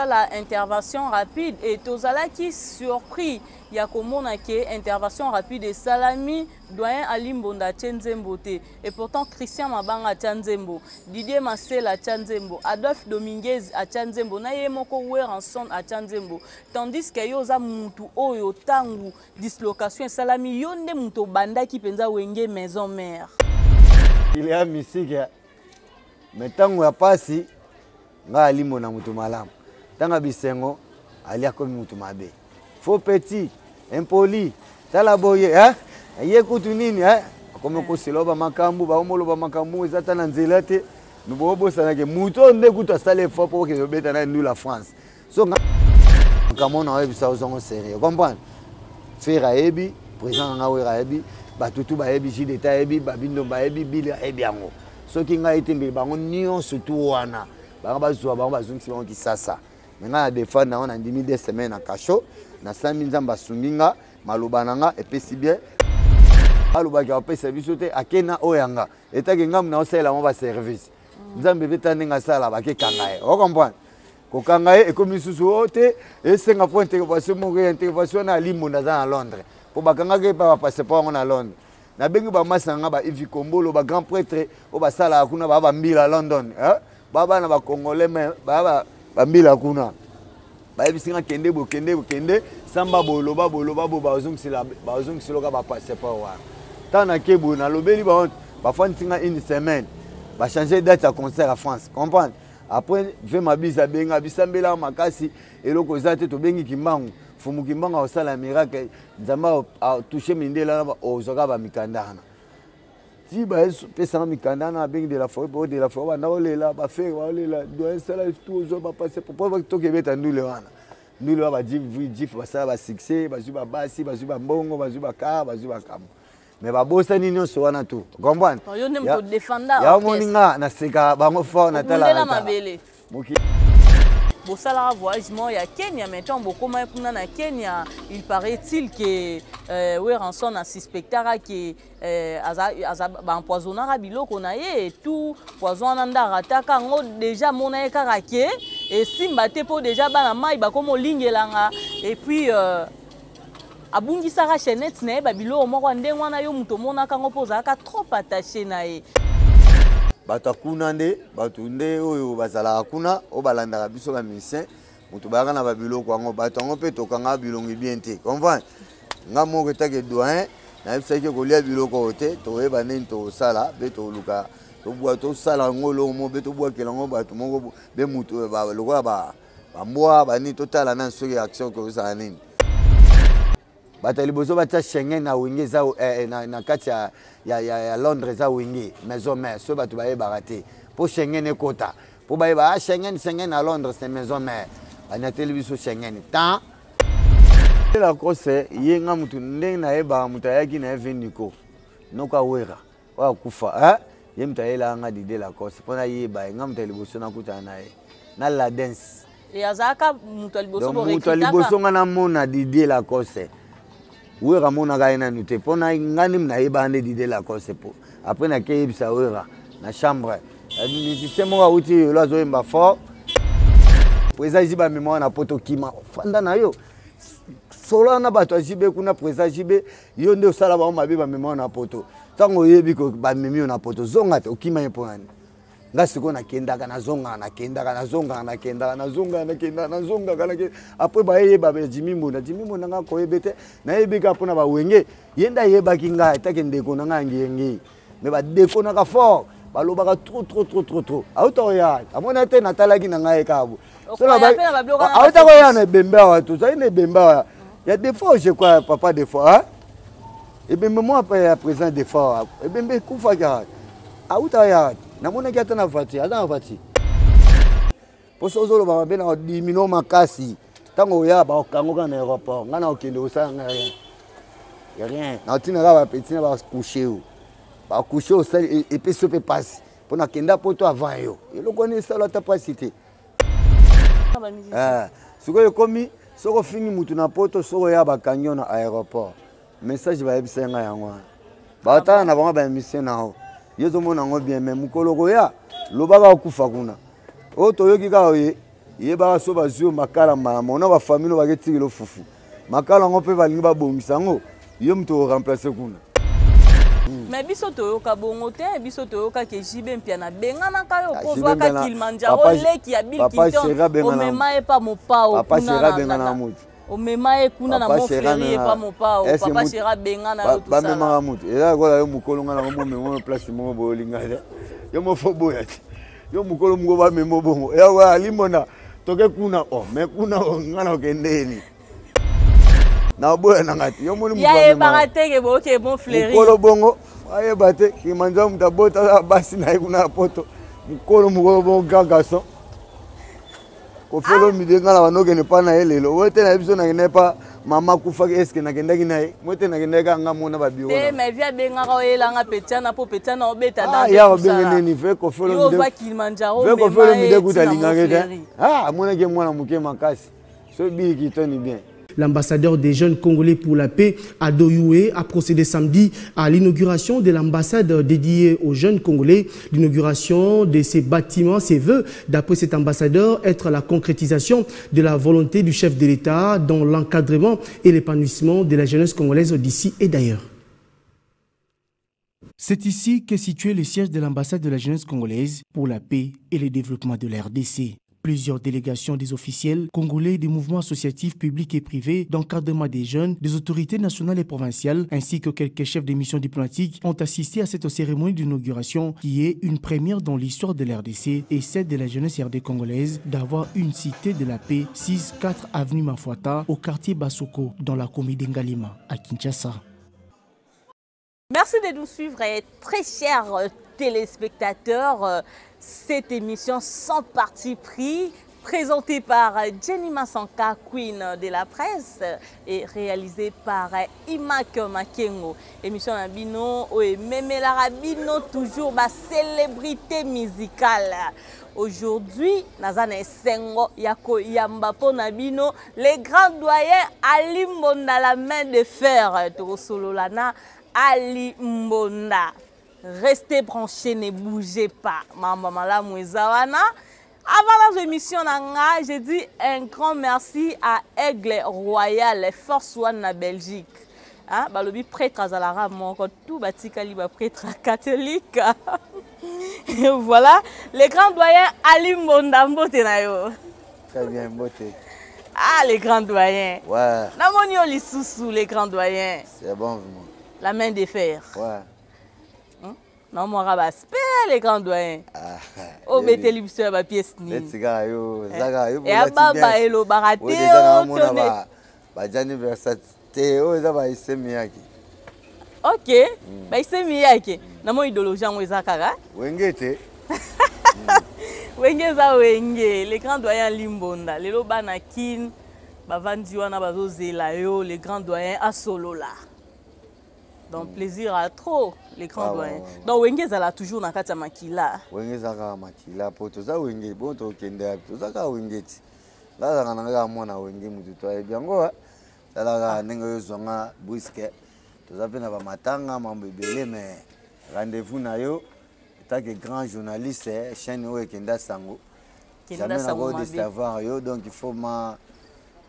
la intervention rapide et tozala qui surpris ya komona ke intervention rapide et salami doyen Alimbonda Tchenzembo te et pourtant Christian Mabanga Tchenzembo, Didier Masela Tchenzembo, Adolphe Dominguez a Tchenzembo, na ye moko Weranson a Tchenzembo, tandis que yo za mutu oyo tangu dislocation et salami yonde muto banda ki penza wenge maison mère. Il y a musique mais tangu ya pasi nga alimo na mutu malamu. Tanga bisengo alia comme mutu mabe. Faux petit, impoli, tala boye, hein? Ye kutu nini, hein? Comme ko siloba makambu, ba omoloba makambu ezata na nzela te. Nubobo sanake muto nde kutu asale fort pour que yobeta na nous la France. So comme on a vu ça aux sérieux. Comprendre? Faire ebi, président nga wera ebi, batutu ba ebi jideta ebi, babindo ba ebi, bili ebi yango. So ki nga itembe bango nion surtout wana. Bango bazwa bango bazungisi bango kisasa. Maintenant à défendre on a 2 semaines à cachot na 5000 nzamba sunginga maloba nanga epesi bien aloba ki apesa biso te akena oyanga etaki ngam na osela mo ba service nzambe betane nga sala ba ke kangaye o comprendre ko kangaye e komi susu ote e senga point intervention mo intervention na Limbonda za na Londres po bakanga ke pa passeport na Londres na bengi ba masanga ba Ivi Kombolo ba grand prêtre o ba sala kuna ba mbila London baba na ba congolais mais baba bambila kuna bayebisinga kende samba boloba bo bazongisila ka ba passeport wa tana kebu na lobeli ba fantinga une semaine ba changer date à concert à France comprendre après ve mabisa benga bisambela makasi eloko zate to bengi kimbangu fumu kimbangu osala miracle nzamba a toucher mindela ozoka ba mikandana si ba pesa mikandana bengi de la forêt na olela ba faire olela doit sala tout zo ba passer pour pas to ke beta ndule wana ndule ba jif ba sala ba succès ba zuba basi ba zuba mbongo ba zuba ka ba zuba kam mais ba bossa ni nyonso wana tout comprendre yo ne mo défendre ya moninga na seka ba mo fort na tala moki Bosala voyagement ya Kenya maintenant beaucoup na na Kenya il paraît-il que Weranson a suspectara que ba empoisonnera biloko na ye tout poison nanda rataka ngo déjà mona ye karake et simba te po déjà bana mai ba komo lingelanga et puis abungi sara chenette na ba biloko moko ndengwa na yo muto mona kango poza ka trop attaché na ye bato kuna nde bato nde oyo bazala kuna o balanda biso ba musicien mutu baka na babiloko yango bato yango pe tokanga bilongi bien te comprendre nga moko take doyen na bisaki kolia biloko te toyeba nini tosala be toluka tobwa tosala ngolo mo be tobwa kelango bato moko be mutu lokola bambwa bani totala na soki action ko osala nini bata liboso batia Schengen na wenge za na kati ya Londres za wenge maison mère so bato baye barate pour Schengen ekota pour baye ba Schengen à Londres c'est maison mère ana television Schengen tant la cause yenga mutu ndenge na eba mutu yaki na eveniko noka wera wa kufa ye mutu yela nga dide la cause pona yeba nga mutu liboso na kuta na ye na la dance et azaka mutu liboso bo mutu liboso nga na mona dide la cause wera mona ga ina nute pona ngani mna yeba ande dide la cause po après na kebisa wera na chambre ni système wa uti lo zo mba fort presa jiba mémoire na poto kima fanda na yo solo na bato ajibe kuna presa jibe yo nde osala ba mabe ba mémoire na poto tango yebi ko ba memi na poto zonga te okima yeponi ngasi ko na kenda kana zonga na kenda après ba yeba ba jimimbo na nga ko yebete na yebika pona ba wenge yenda yeba kinga etake ndeko na nga ngenge mais ba deko na ka fort balobaka trop auto ya amona te na talaki na nga ekabo solo ba auto ko ya na bemba wa tout ça ne bemba il y a des fois je crois papa des fois et bien moi après présent des fois et bien kufa ka auto ya na mona ki atana vati ada vati poso zolo ba bena dimino makasi tango ya ba kango kana aéroport ngana okende osanga rien na tina ba petit na ba coucher ba coucher au sel et puis se peut passer pour na kenda poto avant yo le connaît ça la capacité siko yo komi soko fini mutu na poto soko ya ba kanyo na aéroport message ba yebisenga yango ba tana na bango ba mission na ho yezo mona ngo bien même mukolo ko ya lobaka okufa kuna o toyoki ka oye yeba so bazio makala mama on a ba famille ba ketiki lo fufu makala ngo pe balingi ba bongisa ngo yo mto remplacer kuna. Mais biso toyoka bongo te biso toyoka ke jibe mpia na bengana kayo kozwa ka Kilimanjaro leki ya Bill Clinton o mema e pa mopao kuna na o mema e kuna na Montfleury e pa mopao papa Chera bengana yo tout ça ba mema mutu ela kola yo mukolo ngana ngo memo place mo bolinga yo mo fobo ya yo mukolo mgo ba memo bongo ya wa limona toke kuna o me kuna ngana okendeni na boya na ngati yo moni mukolo ya barateke boke Montfleury mukolo bongo aye bate ki manza mtabota basi na kuna poto mukolo bongo gagaso ko felo midenga la banoke ne pa na elelo wote na biso na kenepa mama kufa eske na kendaki nae mote na kendaka nga mona ba biwo te mais via benga ko elanga petana po petana obeta dans ya obengene ni fe ko felo yo va Kilimanjaro fe ko felo mide kutalinga ngete mona ke mwana muke makasi so bi ki toni bien. L'ambassadeur des jeunes congolais pour la paix, Ado Youé, a procédé samedi à l'inauguration de l'ambassade dédiée aux jeunes congolais. L'inauguration de ces bâtiments, ses vœux, d'après cet ambassadeur, être la concrétisation de la volonté du chef de l'État dans l'encadrement et l'épanouissement de la jeunesse congolaise d'ici et d'ailleurs. C'est ici qu'est situé le siège de l'ambassade de la jeunesse congolaise pour la paix et le développement de la RDC. Plusieurs délégations des officiels congolais, des mouvements associatifs publics et privés, d'encadrement des jeunes, des autorités nationales et provinciales, ainsi que quelques chefs de missions diplomatiques ont assisté à cette cérémonie d'inauguration qui est une première dans l'histoire de l'RDC et celle de la jeunesse RD congolaise d'avoir une cité de la paix 6-4 avenue Mafuata au quartier Basoko dans la commune d'Ngalima à Kinshasa. Merci de nous suivre, très chers téléspectateurs. Cette émission sans parti pris, présentée par Jenny Massanka, Queen de la presse, et réalisée par Imak Makengo. Émission Nabino, Memela Rabino, toujours ma célébrité musicale. Aujourd'hui, Nazane Sengo, Yako Yambapo Nabino, les grands doyens Ali Mbonda, la main de fer, Torosololana, Ali Mbonda. Restez branchés, ne bougez pas. Maman Malam Ouezawana. Avant la émission, j'ai dit un grand merci à Aigle Royal, Force One na Belgique. Balobi prêtre Azalara, mon tout batikali prêtre catholique. Et voilà, les grands doyens Ali Mbonda Mbotenayo. Très bien, Mbote. Ah, les grands doyens. Ouais. Namonio Lissoussou, les grands doyens. C'est bon, vraiment. La main de fer. Ouais. Non, mon rabat, les grands doyens. Oh, mettez les bijoux à ma pièce. Et à Baba et le baraté. Ok. Bah, c'est Miyake. Namo idéologie en Wezakara. Wengete. Wengeza Wenge. Les grands doyens Limbonda. Les Lobanakin. Bavandiwana Bazozela yo. Les grands doyens à Solola. Donc plaisir à trop les grands doyens. Donc Wengeza là toujours dans kata makila. Wengeza ka makila po to za Wenge bon to kende to za ka Wengeti. Là za na mona Wenge mutu to e biango. Ça la nengo yo zonga buiske. To za pe na ba matanga mambo ebele mais rendez-vous na yo tant que grand journaliste chaîne o kenda sango. Jamais na go de savoir yo donc il faut ma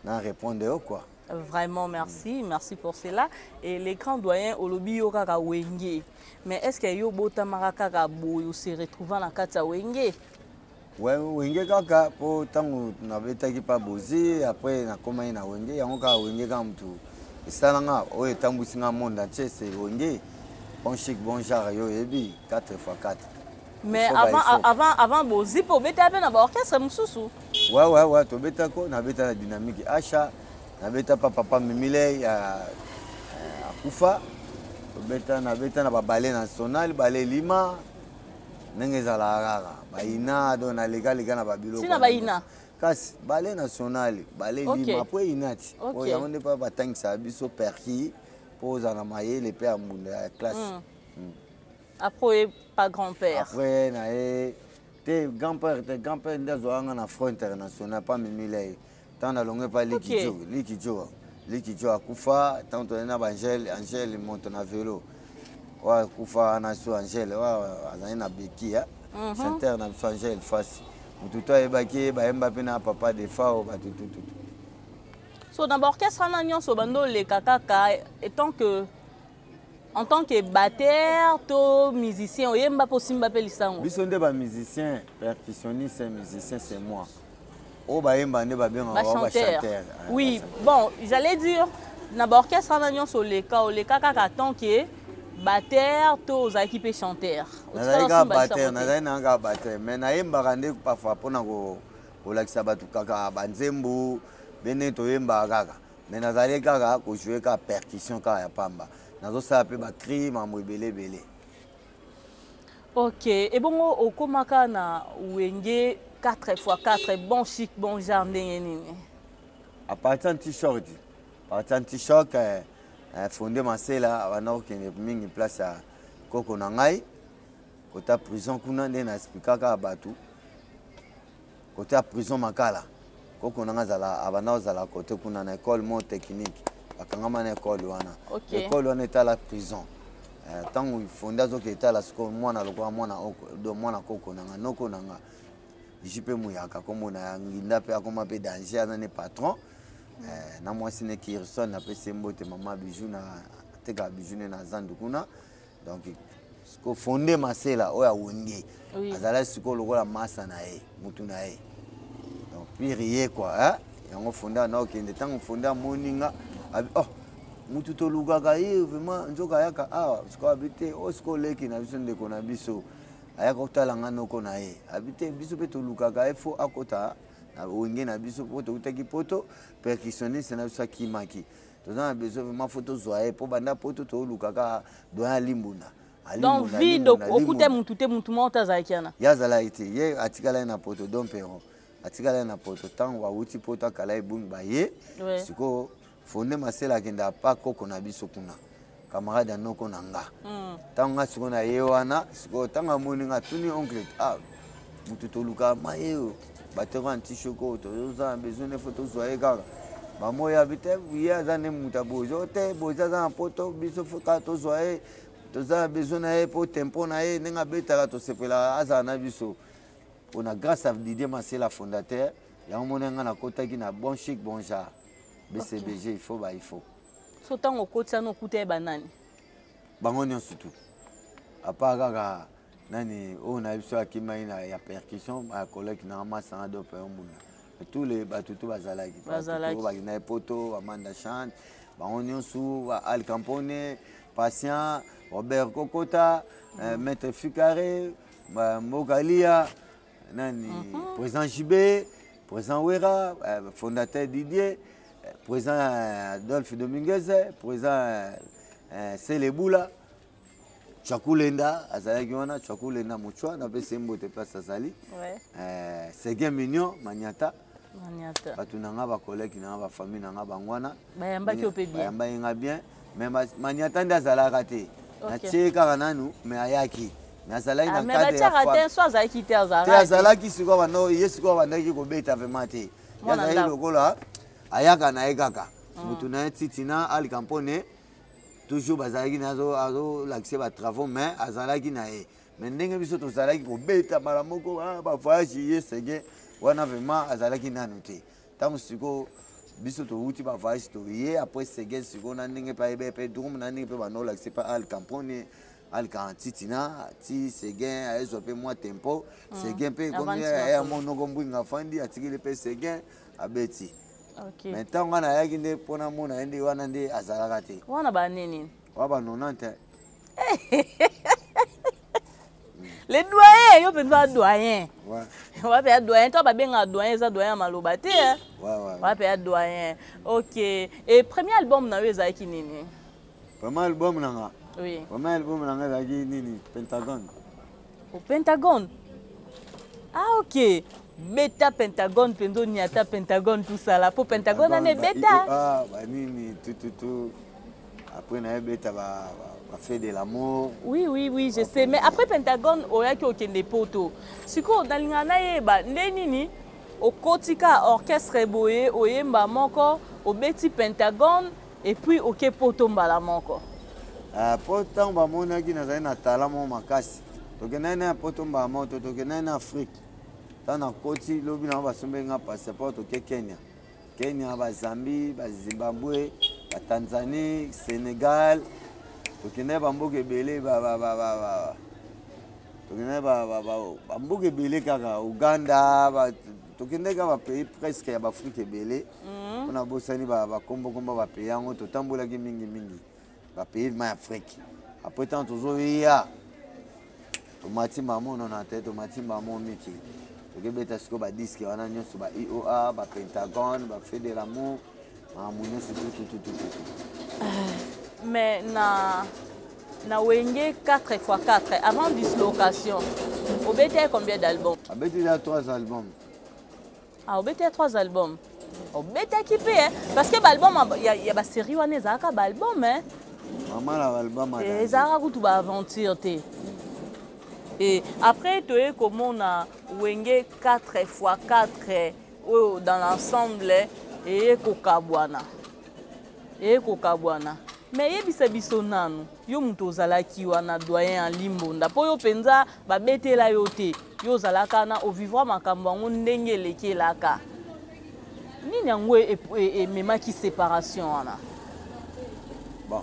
na répondre yo quoi. Vraiment, merci. Merci pour cela. Et les grands doyens, Olobi Yokaka Wenge. Mais est-ce que Yobota Marakaka Boyo se retrouvant dans Kata Wenge? Ouais, Wenge Kaka, pour tant que nous n'avons pas bossé, après, nous avons commencé à Wenge, et on a Wenge comme tout. Et ça, on a tant que nous avons monde entier, c'est Wenge. Bon chic, bon genre, yo, ebi, 4x4. Mais avant Bozi, pour bêter un orchestre, Moussou. Ouais, tu bêtes quoi? On a bêté la dynamique achat. Nabeta papa Mimile ya Kufa nabeta na ballet national ballet Lima nengeza la rara baina do na lega na babilo sina baina kasi ballet national ballet Lima po inati o ya onde pa batangisa biso perki poza na maye les pères munda classe après pas grand-père après na te grand-père ndazo anga na front international pas Mimile. Tant à longue pas Likidjo à Koufa, tant on a Angèle monte na vélo. Koufa na so Angèle, a na Beki, chanteur na so Angèle face. mututo ayebaki bayemba pe na papa de fao batututu. So dans l'orchestre na nyonso bando le kaka en tant que batteur to musicien oyemba po simba pe lisango. Biso nde ba musicien, percussionniste, musicien c'est moi. Oh bayemba nde ba bien ba chanteur. Oui, bon, j'allais dire dans l'orchestre na nyonso le kaka tant que batteur to za équipe chanteur. Nazalika batteur, nazalika batteur, mais naemba kande parfois pona ko lakisa batu kaka banzembu bene to yemba kaka. Mais nazalika kaka ko jouer ka percussion ka ya pamba. Nazo sa pe ba cri mambo belé. OK, et bon okomaka na wenge 4x4 bon chic bon jardin nini. À partir de t-shirt. Partir de t-shirt fondé masela wana okende mingi place ya koko na ngai kota prison kuna nde na expliquaka batu kota prison makala koko na ngazala abana ozala kote kuna na école mo technique bakangama na école wana école wana eta la prison tangu fonda zo ke eta la siko mwana lokwa mwana koko na noko na nga jipe muyaka komona ya nginda pe akoma pe danger na ne patron na mwasi ne Kirson na pese mbote mama bijou na teka bijou na zandu kuna donc ko fondé masela oya wonge azala siko lokola masa na ye mutu na ye donc puis rien quoi yango fonda na okende tango fonda moninga oh mutu to lugaka ye vraiment nzoka yaka siko habité o siko leki na biso ndeko na biso ayaka kotala ngano ko na ye habité biso pe to lugaka e fo akota wenge na biso poto utaki poto percussionniste na biso kimaki tozana besoin vraiment photo zoaye po banda poto to lukaka doya limbuna donc vide okute mutu monta zakiana yazala ite ye atikala na poto dompero atikala na poto tango awuti poto akala ebungi baye siko fonde masela kenda pa koko na biso kuna camarade anoko nanga tango nga siko na ye wana siko tango amoni nga tuni oncle mutu to luka mayo batero anti-choco, toza besoin de photos zoye kaka. Bamoya bite wiya za ne muta bozo te boza za poto biso foka to zoye toza besoin na po tempo na ye nenga betaka to sepela aza na biso. On a grâce à Didier Massé la fondateur, ya monenga na kota ki na bon chic bon genre. BCBG il faut. So tango kota no kuta banani. Bango nyonso tout. Apa kaka nani na biso akima ina ya percussion a collègue na masa do pe omuna tous les batutu bazalaki na poto Amanda chante bango nyonso Al Campone Patient Robert Kokota Maître Fucaré Mogalia nani président Jibé président Wera fondateur Didier président Adolphe Dominguez président Seleboula Chakulenda azalaki wana Chakulenda muchwa na pese mbote place azali Seguin Mignon Maniata batu nanga ba collègue nanga ba famille nanga bangwana bayambaki ope bien bayamba bien mais Maniata nda azalaka te na tsheka nanu mais ayaki mais azalaki na cadre ya fa so azalaki te azalaki siko bano yesiko bandaki ko beta vraiment te yazali lokola ayaka na ekaka mutu na titina Al Campone toujours bazalaki nazo l'accès ba travaux mais azalaki na e mais ndenge biso to zalaki ko beta mara moko ba voyage yesege wana vraiment azalaki nanu te tango siko biso to uti ba voyage to ye après sege siko na ndenge pa ebe pe drum na ndenge pe ba no l'accès pa Al Campone Al Cantitina ti sege ayezo pe moi tempo sege pe comme ya monoko mbwinga fandi atikile pe sege abeti. OK. Mais tant on a yaki pona mona ndi wana ndi azalaka te. Wana ba nini? Wa ba 90. Les doyens, yo penza doyen. Ouais. Wa pe doyen, toi ba benga doyen za doyen maloba te. Ouais. Wa pe doyen. OK. Et premier album na yo za ki nini? Premier album nanga. Oui. Premier album nanga za ki nini? Pentagon. Au Pentagone. Ah OK. Beta Pentagone penzo niata Pentagone tout ça là pour Pentagone ane beta bah nini tout après na beta ba fait de l'amour. Oui je sais mais après Pentagone oyaki okende poto siko dalingana yeba ndenini okotika orchestre boye oyemba moko obeti Pentagone et puis oke poto mbala moko poto ba monaki na zai na talamo makasi tokena na poto mbala moto tokena na Afrique Tana koti lobi na basombe nga passeport au Kenya. Kenya, Zambie, Zimbabwe, Tanzanie, Sénégal. Tokende bamboke belé tokende bamboke belé kaka Uganda, tokende ka ba pays presque ya Afrique belé. On a bosani ba kombo ba pays yango totambola ki mingi ba pays ma Afrique. Après tant toujours ya tomati maman on a tête tomati maman miki. Tokebeta siko ba disque wana nyonso ba IOA, ba Pentagone, ba fait de l'amour, amunyo tout. Mais na wenge 4x4 avant dislocation. Au BT combien d'albums? A BT il y a 3 albums. Ah, au BT 3 albums. Au BT qui paye parce que l'album il y a ba série wana ezaka ba album hein. Maman la album a. Ezaka kutu ba aventure te. Et après, tu es comme on a wenge 4x4 dans l'ensemble et kokabwana. Mais yebisa biso nanu yo muto ozalaki wana doyen en limbonda po yo penza babetela yo te yo ozalaka na ovivre makambo yango ndenge elekelaka nini yango ememaki séparation wana? Bon,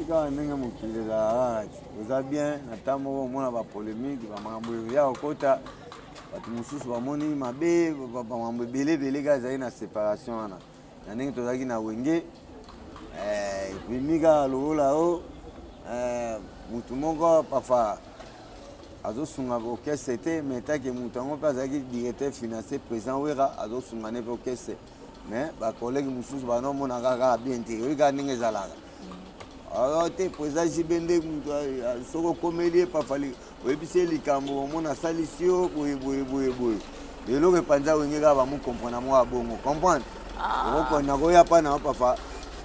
quand ndenge mokili ezalaka oza bien na ntango moko omona bapolémique bamakambo ya kokota bato mosusu bamoni mabe bamakambo ebele kaka ezali na séparation wana na ndenge tozalaki na wenge epimika lokola o mutu moko parfois azosunga orchestre te mais take mutu yango mpe azalaki directeur financier président wera azosunga ne mpe orchestre mais bakolege mosusu banomona kaka bien te oyi kaka ndenge ezalaka te président jibende mutu soki okomeli ye parfois oyebisi ye likambo omona asalisi yo boye eloko epanza wenge kaka bamokomprendre moko ya bongo comprendre okokonda koya mpa na parfois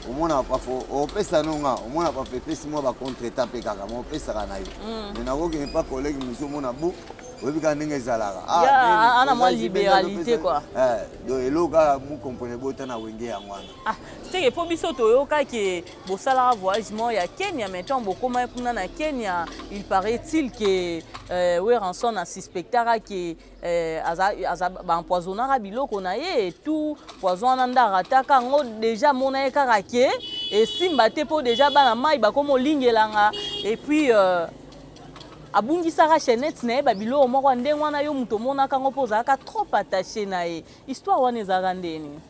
omona pafo opesa nonga omona pafo epesi mwa bacontretemps mpe kaka ma opesaka na yo me nakokende mpa kolege mosu omona bu oyebika ndenge ezalaka ana mwa libéralité quoi donc eloko kaka mokomprene bota na wenge yango wana teke mpo biso toyokaki bosalaka voyage moko ya Kenya mais ntango bokoma mpuna na Kenya il paraît-il que Weranson asuspectaki baempoisonnaka biloko na ye tout poison wana nde arataka yango déjà mona ye kaka ke esimba te mpo déjà bana mai bakoma olingelanga et puis abungisaka chaînette na ye babiloko moko ndenge wana yo moto omonaka yango mpo ozalaka trop attaché na ye histoire wana ezalaka ndeni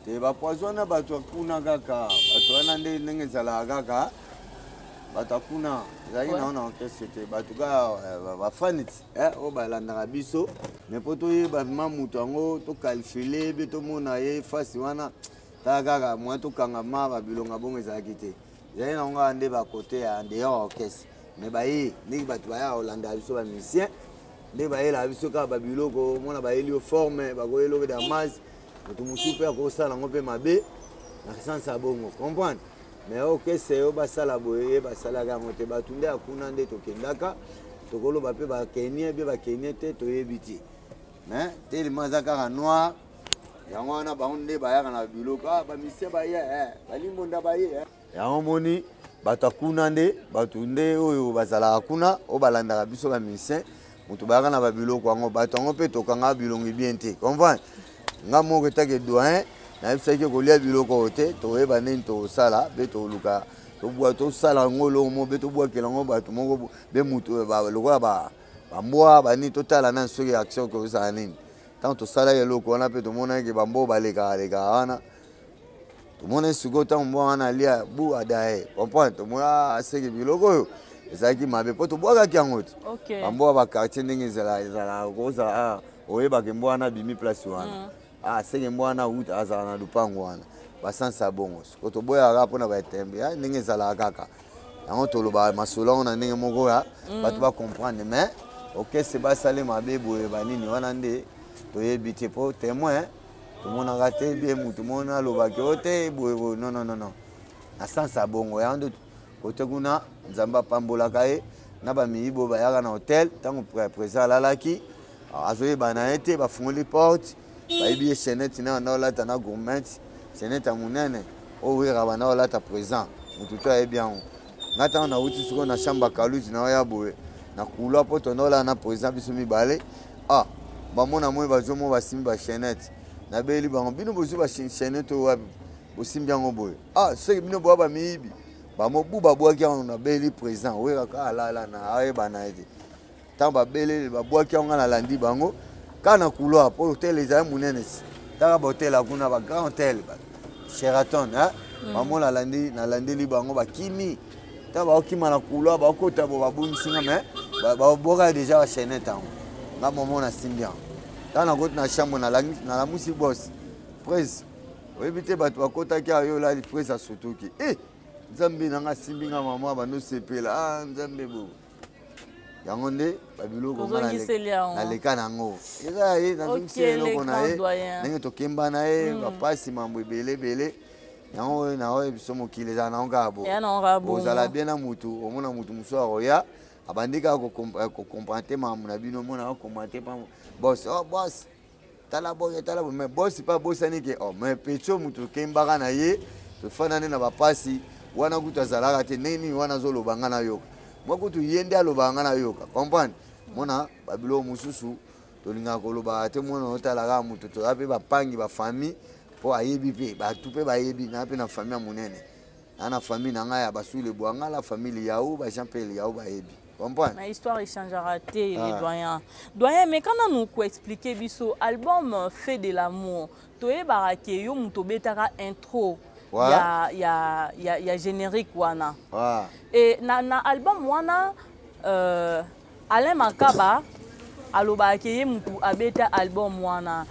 te bapoison wana bato akuna kaka bato wana nde ndenge ezalaka kaka bato akuna ezalaki na wana orchestre te bato kaka bafani ti oyo balandaka biso me mpo toyeba ma moto yango tokalifile mpe tomona ye fasi wana taka kaka mwa tokanga ma babilonga bongo ezalaki te ezalaki na ngo nde bakote ya dehors orchestre me baye ndenge bato baya kolandaka biso bamusicien nde bayelaka biso kaka babiloko omona bayeli yo forme bakoyeloko damage moto mosusu mpe akosala yango mpe mabe na essence ya bongo comprendre mais orchestre oyo basala boye basalaka yango te bato nde akuna nde tokendaka tokoloba mpe bakenie mpe bakenie te toyebi te mais telema aza kaka noir yango wana bango nde bayaka na biloko bamisien baye balimbonda baye yango moni bato akuna nde bato nde oyo bazalaka kuna oyo balandaka biso bamisien moto bayaka na babiloko yango bato yango mpe tokanga bilongi bien te comprendre nga moko etake doyen nayebisaki kolia biloko oyo te toyeba ndeni tosala mpe toluka tosala yango eloko moko mpe tobwakela yango bato moko mpe moto lokola bambwa banini totala nani soki action kozala nini ntango tosalaki eloko wana mpe tomonaki bambwa balekaka wana tomona sikoyo ntango mbwa wana alia bu adaye comprendre tomona aseki biloko oyo ezalaki mabe mpo tobwakaki yango te bambwa bakartier ndenge ezalaka kozala oyebaka mbwa wana abimi place wana asenge mbwa wana uta azala na lupango wana basansa bongo siko toboyaka mpona baetembe ndenge ezalaka kaka yango toloba masolo yango na ndenge moko ya bato bacomprendre mais orchestre basale mabe boye banini wana nde toyebi te mpo témoin tomonaka te bie motu mona alobaki o te boye non na sansa bongo yango nde kote kuna nzambe apambolaka ye na bamiyibo bayaka na hotel ntango président alalaki azoyeba na ye te bafungoli porte bayebi ye chaînette na banda olata na gourmet chaînette ya monene oyo wera banda olata présent motu to ayebi yango nga ntango nauti sikoyo na chambre kaluti na oya boye na kulwa mpo tonda olala na président biso mibale bamona moi bazomo basimbi ba chaînette na beli bango bino bozu ba chaînette wapi bosimbi yango boye ah soki bino boya bamiyibi bamobu babwaki yango na beli président oyekaka alala na ayebana ete ntango babeleli babwaki yango na landi bango kaka na couloir mpo hotel ezali monene taka bahotel akuna bagrand hotel Sheraton bamona nalandeli bango bakimi ntango baokima na couloir baokota bo babunisinga me babwaka déjà bachaînette yango nga momo nasimbi yango ntango nakoti na chambre nalamusi boss prince oyebi te bato bakotaki ayo olali prince asotoki nzambe nanga asimbi nga mama bandosepela nzambe bo yango nde babiloko naleka nango eza ye nazongisi eloko na ye ndenge tokemba na ye bapasi mambo ebele yango oyo na oyo biso mokili eza nango kaka bo ozala bien na mutu omona mutu mosusu akoya abandi kaka kokomprante mambo na bino omona akokomprante pa bos bos tala boye mais bosi pa bosani ke mais petio mutu tokembaka na ye tofanda nde na bapasi wana kutu azalaka te nini wana azolobanga na yoka mwa kutu ye nde alobanga na yoka comprendre mona babiloko mosusu tolingaka kolobaka te mona otalaka mutu toza mpe bapangi bafamille mpo ayebi mpe batu mpe bayebi na mpe na famille ya monene na famille na ngai ya basule bwanga la famille yao bajean mpe yao bayebi comprendre na histoire échangera te les doyen mais quand nous ko expliquer biso album fait de l'amour toyebaka ke yo mutu obetaka intro ya générique wana et na album wana Alain Makaba alobaka ke ye mutu abeta album wana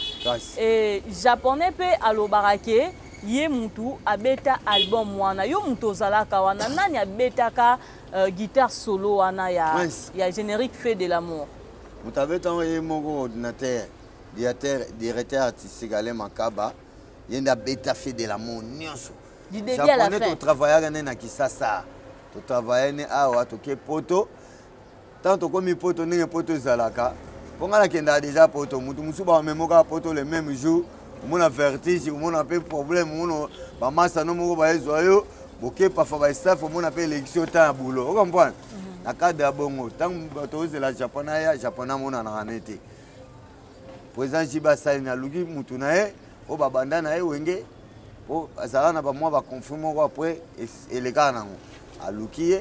et japonais pe alobaka ke ye mutu abeta album wana yo mutu ozalaka wana nani abetaka guitare solo wana ya générique fait de l'amour mutu abetanga ye moko ordinateur directeur artistique Alain Makaba ye nde abeta fait de l'amour nyonso du début à la fin totravaillaka nde na Kisasa totravaille ne awa toke poto tant tokomi poto ndenge poto ezalaka mpo nga nakendaka déjà poto mutu mosusu bamemokaka poto le même jour omona vertige omona mpe problème omona bamasano moko baezwa yo boke parfois bastaff omona mpe élection temps ya boulot okomprendre na cadre ya bongo ntango tozela japon aya japon amonanaka ne te président jiba asali naluki mutu na ye oyo babanda na ye wenge mpo azalaka na bamwa baconflit moko apres elekaka nango aluki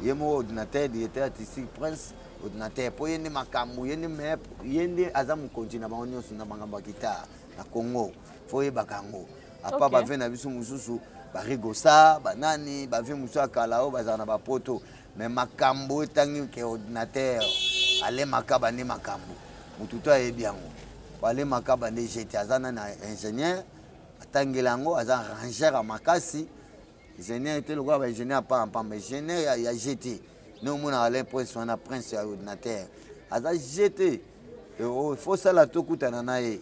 ye moko ordinateur directeur artistique prince ordinateur mpo ye nde makambo ye nde aza mokonzi na bango nyonso na makambo ya gitare na Congo fo yebaka yango apa bave na biso mosusu barigosa banani bave mosusu ya kala oyo bazala na bapoto mais makambo etangi ke ordinateur Alain Makaba nde makambo motu to ayebi yango Alain Makaba nde jete aza na ingénieur atangela yango aza rangeur ya makasi ingénieur te lokola baingénieur apampamba ingénieur ya jete ne omona Alain prince wana prince ya ordinateur aza jete fo sala tokutana na ye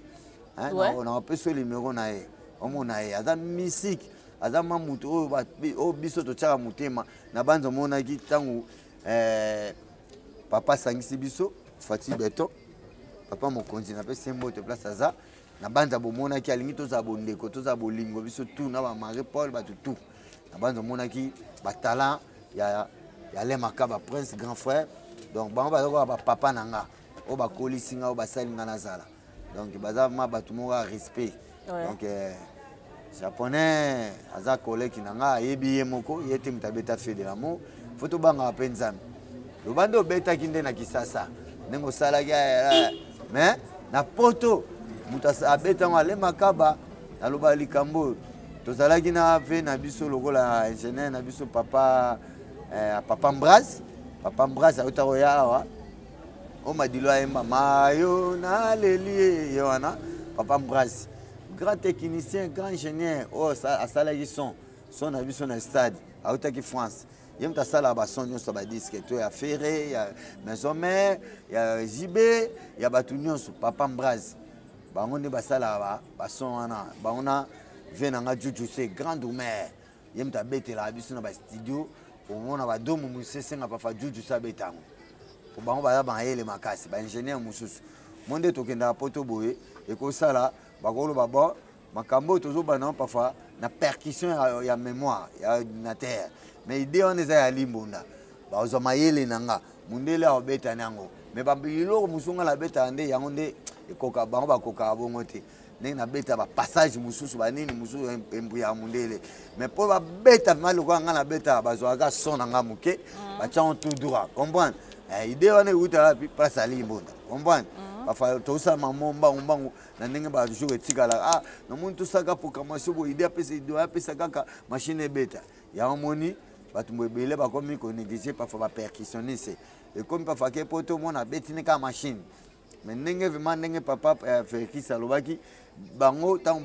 na apesi numéro na ye omona ye aza musique aza mamutu oyo biso totiaka motema na banza omonaki ntango papa asangisi biso Fati Beton papa mokonzi napesi mbote place aza na banza bomonaki alingi tozala bondeko tozala bolingo biso tu na bamarie paul bato tu na banza omonaki batalant ya Alain Makaba prince grand frère donc bango bazakoka bapapa na nga oyo bakolisi nga oyo basali nga nazala donc baza ma bato moko ya respect donc japonais aza koleki na nga ayebi ye moko ye te mutu abeta fait de l'amour fo tobangaka mpe nzambe loba nde obetaki nde na Kisasa ndenge osalaki mais na poto mutu abetango Alain Makaba naloba likambo tozalaki na ve na biso lokola ingénieur na biso papa Mbraz auta koya awa o madilo ayemba mayo naleli ye wana papa Mbraz grand technicien grand ingénieur o asalaki son na biso na stade autaki France ye mutu asalaka bason nyonso badiske to ya Ferré ya maison mère ya JB ya bato nyonso papa Mbraz bango nde basalaka bason wana bango na ve na nga Juju se grand mère ye mutu abetelaka biso na bastudio omona badomo mosesenga pafa Juju sa betango po bango baza bayele makasi baingénieur mosusu mo nde tokendaka poto boye ekosala bakoloba bon makambo oyo tozobana parfois na percussion ya mémoire ya ordinateur mais idée wana eza ya limbonda bazwa mayele na nga mundele aobetani yango mais babiloko mosu nga nabetaka nde yango nde ekoka bango bakoka bongo te ndenge na beta ba passage mususu banini mususu embuya mundele mais pour ba beta mal ko nga na beta bazwaka son nga muke ba tient tout droit comprendre idée wana uta place ali mbonda comprendre bafa tosa mamomba umbangu na ndenge ba jour etikala na muntu saka programmation bo idée apesa kaka machine beta ya moni batumbo ebele bakomi ko négliger parfois ba percussionniste et comme parfois ke poto mona betine ka machine mais ndenge vraiment ndenge papa Félix alobaki bango tant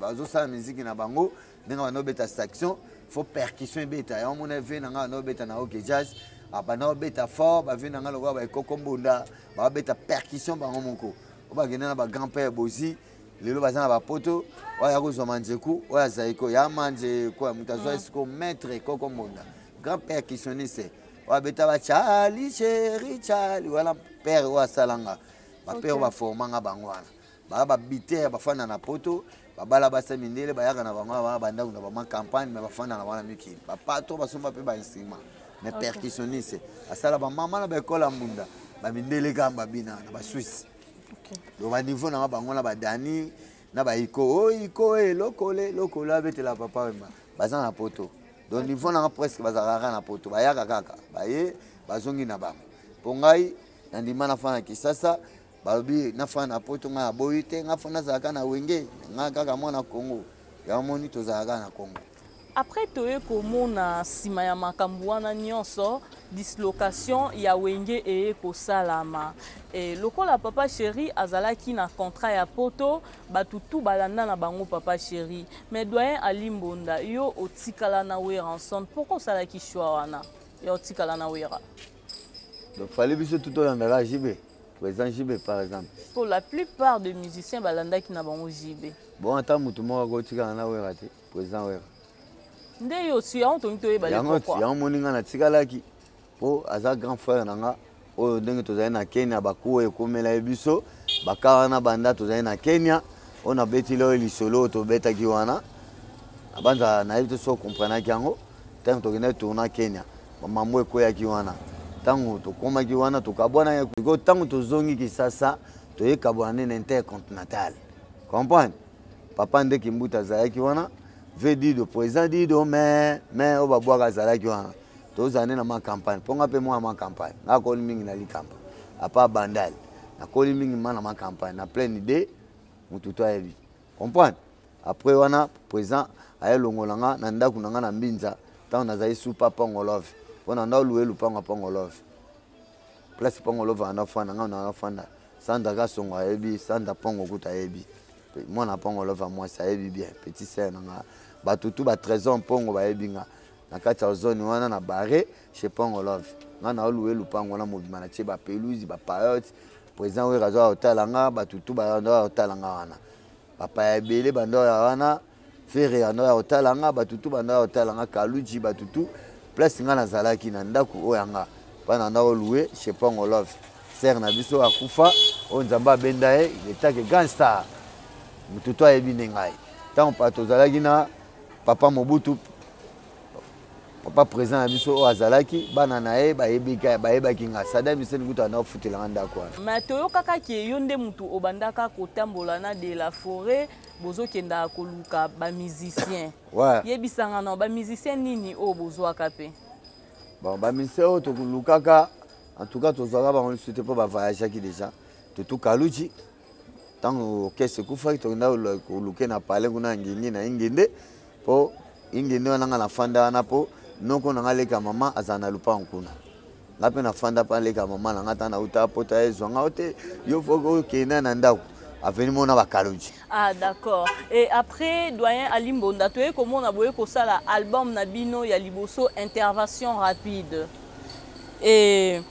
bazosala musique na bango ndenge bano beta station faut percussion beta ya mona ve na nga no beta na ok jazz abana beta fort ba ve na nga lokwa ba ekokombonda ba beta percussion bango moko obagenda na ba grand père bozi lelo bazana ba poto oya ko zoma nzeku oya zaiko ya manje ko mutazo esiko maître kokombonda grand percussionniste oya beta ba Charlie chéri Charlie wala père wa salanga ba père ba formanga bango wana ba biter ba fana na poto ba bala ba semindele ba yaka na bango ba banda na ba campagne mais ba fana na wana miki ba pato ba somba pe ba instrument mais percussionniste asala ba mama na ba ekola mbunda ba mindele kamba bina na ba Suisse donc ba niveau na bango na ba dani na ba iko lokole abetela papa wemba baza na poto donc niveau na presque bazaka na poto ba yaka kaka ba ye bazongi na bango pongai na ndima na fana kisasa babi na fana poto nga boyi te nga fana zaka na wenge nga kaka mwana Congo ya moni to zaka na Congo. Après toye komona sima ya makambo wana nyonso dislocation ya wenge eye kosalama lokola papa chéri azalaki na contrat ya poto batutu balanda na bango papa chéri mais doyen Ali Mbonda yo otikala na wera ensemble pourquoi osalaki choix wana ya otikala na wera? Donc fallait biso tout olandaka JB président JB par exemple pour la plupart des musiciens balandaki na bango JB bon ata mutu moko kotikala na wera te président wera nde yo si on to nto yeba pourquoi yango moninga na tikalaki po aza grand frère nanga oyo ndenge tozali na Kenya bakuwa ekomela ebiso bakawa na banda tozali na Kenya ona betile oyo lisolo tobetaki wana abanza na yebi so comprenaki yango tango tokende tourna Kenya mambo ekoyaki wana tango tokomaki wana tokabwana ko tango tozongi Kisasa toyekabwana nene intercontinental comprendre papa ndeki mbuta azalaki wana veut dire de président Dido mais on va boire azalaki wana tozane na ma campagne ponga pe moi ma campagne na ko mingi na likamba apa bandal na ko mingi na ma campagne na pleine idée mututo ayebi comprendre après wana président ayelongolanga na ndaku nanga na mbinza tant nazali sous papa ngolove pona nda louer lupanga pangolove place pangolove ana fana nga na fana sanda ga songo ayebi sanda pongo kuta ayebi moi na pangolove moi ça ayebi bien petit sœur nanga batutu ba trésor pongo ba yebinga na kati ya zone wana na bare chez Pongo Love nga na louer lupango na mobima na tie ba pelouse ba payote président we razo otalanga batutu ba ndo otalanga wana papa ya bele bando ya wana fere ya ndo otalanga batutu bando otalanga kaluji batutu place nga na zalaki na ndaku oyanga pana ndo louer chez Pongo Love ser na biso akufa o nzamba benda e etake gangster mututu ayebi ngai tant pato zalaki na papa Mobutu papa président na biso azalaki bana na ye bayebaki nga Saddam Hussein kuta na ofutela ndako wana mais toyokaka ke yo nde mutu obandaka kotambola na de la forêt bozokenda koluka bamusicien yebisanga na bamusicien nini oyo bozwaka pe bon bamusicien oyo tokolukaka en tout cas tozwaka bango lisu te mpo bavoyageaki déjà totukaluci ntango orchestre ekufaki tokenda koluke na palais kuna ngingi na ingende po ingende wana nga na fanda wana po noko na nga leka mama azala na lupango kuna nga mpe na fanda mpa leka mama na nga ta na uta pota ezwanga ote yo foko okenda na ndako aveni mona bakaloji. Ah d'accord. Et après doyen Ali Mbonda toye komona boye kosala album na bino ya liboso intervention rapide et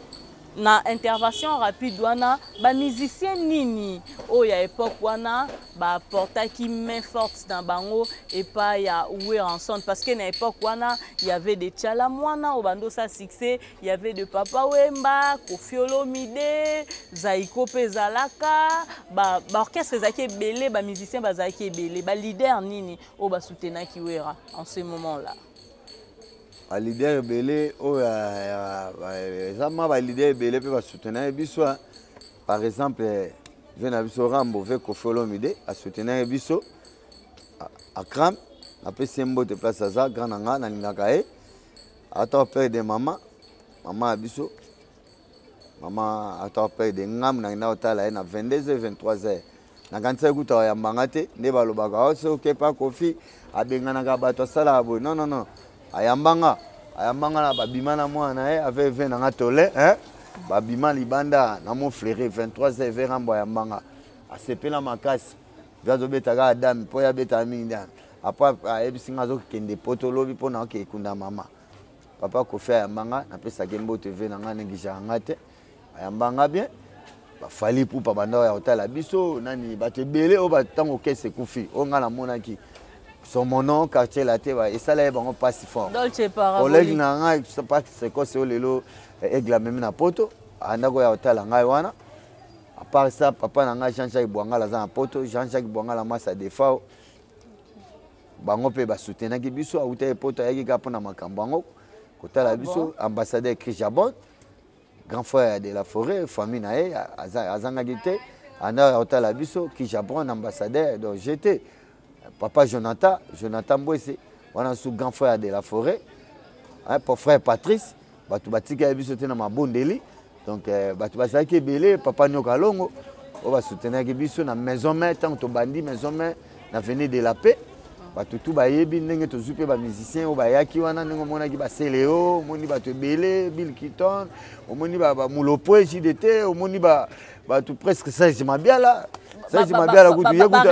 na intervention rapide wana ba musicien nini o ya époque wana ba portaki main forte dans bango et pas ya ouer ensemble parce que na époque wana il y avait des Tchalamwana au bando sa succès il y avait de Papa Wemba Koffi Olomide Zaiko Pezalaka ba orchestre zaki belé ba musicien ba zaki belé ba leader nini o ba soutenaki wera en ce moment là. Ba leader belé o zama ba leader belé pe ba soutenir biso par exemple ve na biso Rambo ve Kofolomide a soutenir biso a Kram na pesi mbote place aza grand nanga na lingaka e ata père de maman abiso maman ata père de ngam na ina otala na 22h 23h na kanisa kuta ya mbangate nde balobaka so kepa kofi abengana ka bato sala bo non ayambanga na babima na mwana avec 20 na tole babima libanda na mo fleuré 23h vers Rambo ayambanga asepela makasi vazo betaka adam po ya beta minda apa ebisinga zo kende poto lobi pona ke kunda mama papa kofi ayambanga na pesa kembo TV na ngane ngishanga te ayambanga bien ba fali pour pa banda ya hôtel biso nani batebele o batango kese kufi o ngana monaki son monon quartier la te ba esala e bango passe fort Dolce Parabolique collègue na nga c'est pas c'est quoi c'est lelo egla memi na poto anda ko ya hôtel ngai wana à part ça papa na nga Jean-Jacques Bwangala za na poto Jean-Jacques Bwangala masa defao bango pe ba soutenir ki biso auta poto yaki ka pona makambo bango kotala biso ambassadeur Chris Jabot grand frère de la forêt famille na ye azanga gite anda hôtel biso Chris Jabot ambassadeur donc j'étais papa Jonathan Mbwese wana sous grand frère de la forêt pour frère Patrice batu batika biso te na mabondeli donc batu basaki belé papa Nyoka Longo on va soutenir ki biso na maison mère tant to bandi maison mère na venir de la paix batu tout bayebi ndenge to zupe ba musicien o bayaki wana ndenge mona ki ba Seleo moni batu belé Bill Keaton o moni ba Mulopwe JDT o moni ba batu presque ça je m'abiala ça je m'abiala kutu yeguta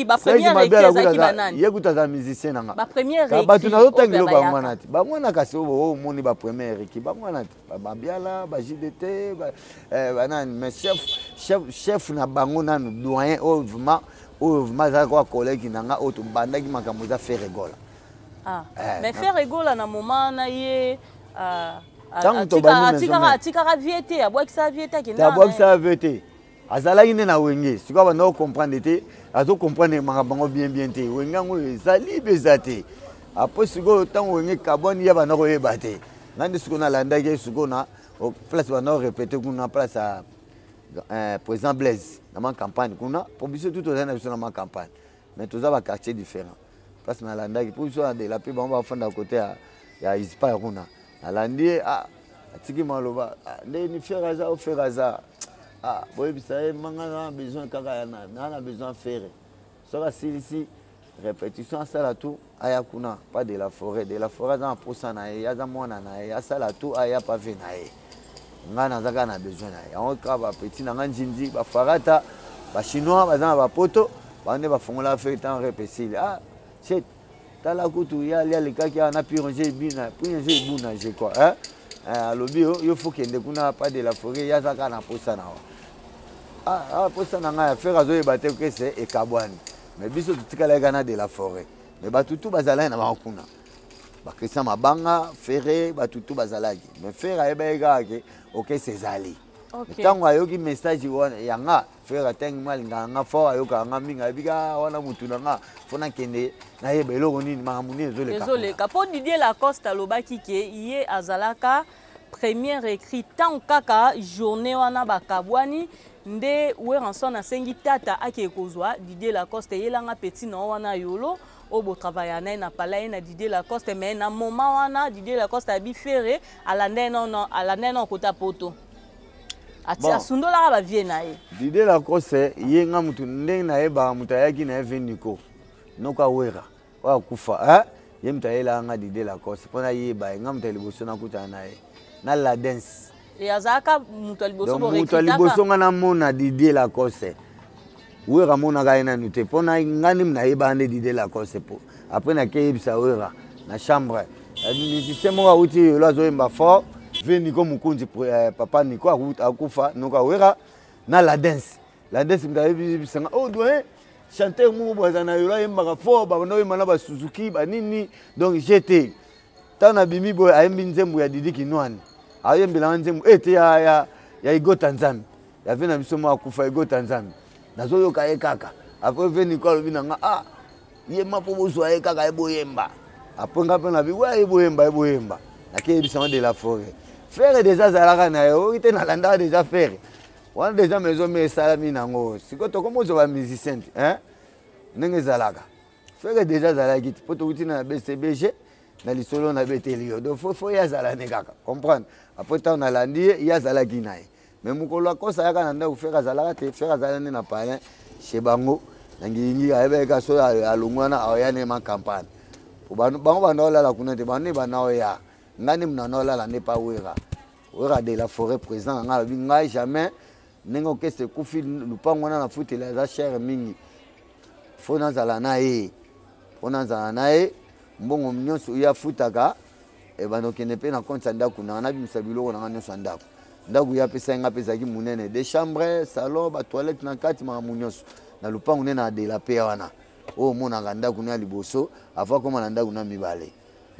ba première écrit za nani yeguta za musicien nanga ba première écrit batu na zotangelo ba mwana ti ba mwana kasi o moni ba première écrit ba mwana ti ba biala ba JDT ba nani mais chef na bango nanu doyen o vraiment za kwa collègue nanga o to bandaki makambo za faire rigola mais faire rigola na moment na ye atikaka viete abwakisa viete ki na abwakisa viete azalaki ne na wenge sikoyo banda comprendre te azo comprendre makambo bien te wenge ngo ezali bezate après sikoyo tango wenge kaboni ya banda koyeba te ngandi sikoyo na landaki sikoyo na place banda répéter kuna place à président Blaise dans ma campagne kuna pour biso tout aux années dans ma campagne mais tous a quartier différent parce na landaki pour biso de la paix on va fonder à côté ya Ispa kuna alandi atiki maloba ni faire ça boy bisa manga na besoin kaka na besoin faire ça va ici répétition ça la tout aya kuna pas de la forêt dans pour ça na ya za mona na ya ça la tout aya pas venir ngana zaka na besoin na on ka ba petit na nganjinji ba farata ba chinois ba za ba poto ba ne ba fongola fait temps répétil c'est tala kutu ya le kaki na piranger bina piranger buna je quoi lobi yo faut kende kuna pas de la forêt ya zaka na posa na posa na nga faire azo e baté que c'est e kabwani mais biso tutikala gana de la forêt mais batutu bazala na ba kuna ba Christian Mabanga ferré batutu bazalaki mais faire eba egake OK Césali tango ayoki message wana yanga faire teng mal nga fo ayoka nga minga bika wana mutu nga fona kende na yeba eloko nini makamuni ezoleka po Didier Lacoste alobaki ke ye azalaka première écrit tant kaka journée wana bakabwani nde Weranson asengi tata ake kozwa Didier Lacoste yelanga petit na wana yolo obo travailler na palais na Didier Lacoste mais na moment wana Didier Lacoste abi ferré alande non kota poto ati asundola ba vie na ye Didier Lacoste yenga mutu ndenge na yeba mutu yaki na eveniko noka wera wa kufa ye mutayela nga Didier Lacoste pona yeba nga mutu liboso na kuta na ye na la dance et azaka mutu liboso bo rekitaka mutu liboso nga na mona Didier Lacoste wera mona ga ina nute pona ngani mna yeba ande Didier Lacoste po après na kebisa wera na chambre musicien mo uti yo zo yemba fort veni ko mukunzi papa niko akufa noka wera na la dance mta bisanga doyen chanteur mo bozana yo yemba fort ba no yemba na ba Suzuki ba nini donc j'étais tana bimi boy ayembi nzembo ya Didi Kinwani ayembi la nzembo ete ya Igo Tanzami ya vena biso mo akufa Igo Tanzami nazo yo kaye kaka après veni ko lobina nga yema po bozo aye kaka eboyemba après nga pe na bi wa eboyemba na ke bisanga de la forêt faire déjà zalaka na yo ite na landa déjà faire wana déjà maison mais salami nango siko to comme zo ba musicien hein ndenge zalaka feke déjà zalaki po to uti na BCBG na lisolo na betelio donc faut ya zalane kaka comprendre après tant na landi ya zalaki nae mais mukolo kosa yaka na ndako feka zalaka te feka zalane na palin chez bango nangi ayebeka so alungwana ayane ma campagne po bango banola la kuna te bane banao ya ngani mnanola la ne pas wera de la forêt présent nga jamais nengo kese kufi lupango na futela za cher mingi fona zala nae mbongo nyonso ya futaka e banoke ne pe na compte ndako na bimisa biloko na nyonso ndako ndako ya pesa nga pesa ki munene des chambres salon ba toilette na kati ma nyonso na lupango ne na de la paix wana o mona ndako na liboso afa koma na ndako na mibale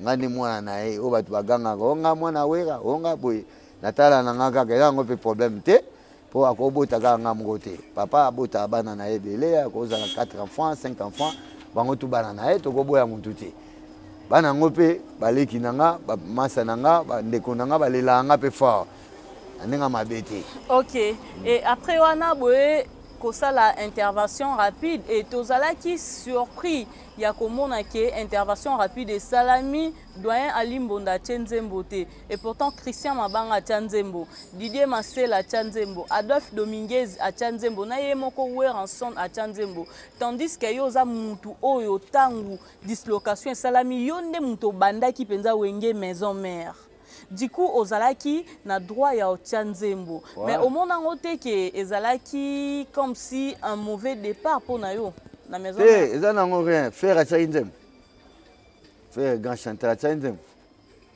ngani mwana nae o batu baganga nga mwana wera nga boy natala na ngaka kaya ngope problème te po akobota nga mgote papa abota bana na ebele akoza 4 enfants 5 enfants bango tu bana na to koboya muntu te bana ngope baleki nanga ba masa nanga ba ndeko nanga balela nga pe fort aninga mabete. OK, et après wana boye kosa la intervention rapide et tozalaki surpris ya komona ke intervention rapide et salami doyen Alimbonda Tchenzembo te et pourtant Christian Mabanga Tchenzembo, Didier Masela Tchenzembo, Adolphe Dominguez a Tchenzembo, na ye moko Weranson a Tchenzembo, tandis que yo za mutu oyo tangu dislocation salami yonde muto banda ki penza wenge maison mère. Du coup, ozalaki na droit ya Tchenzembo. Ouais. Mais au monde en côté que ezalaki comme si un mauvais départ pour na yo na maison. Eh, ça n'a rien. Faire à Tchenzembo. Faire grand chanteur à Tchenzembo.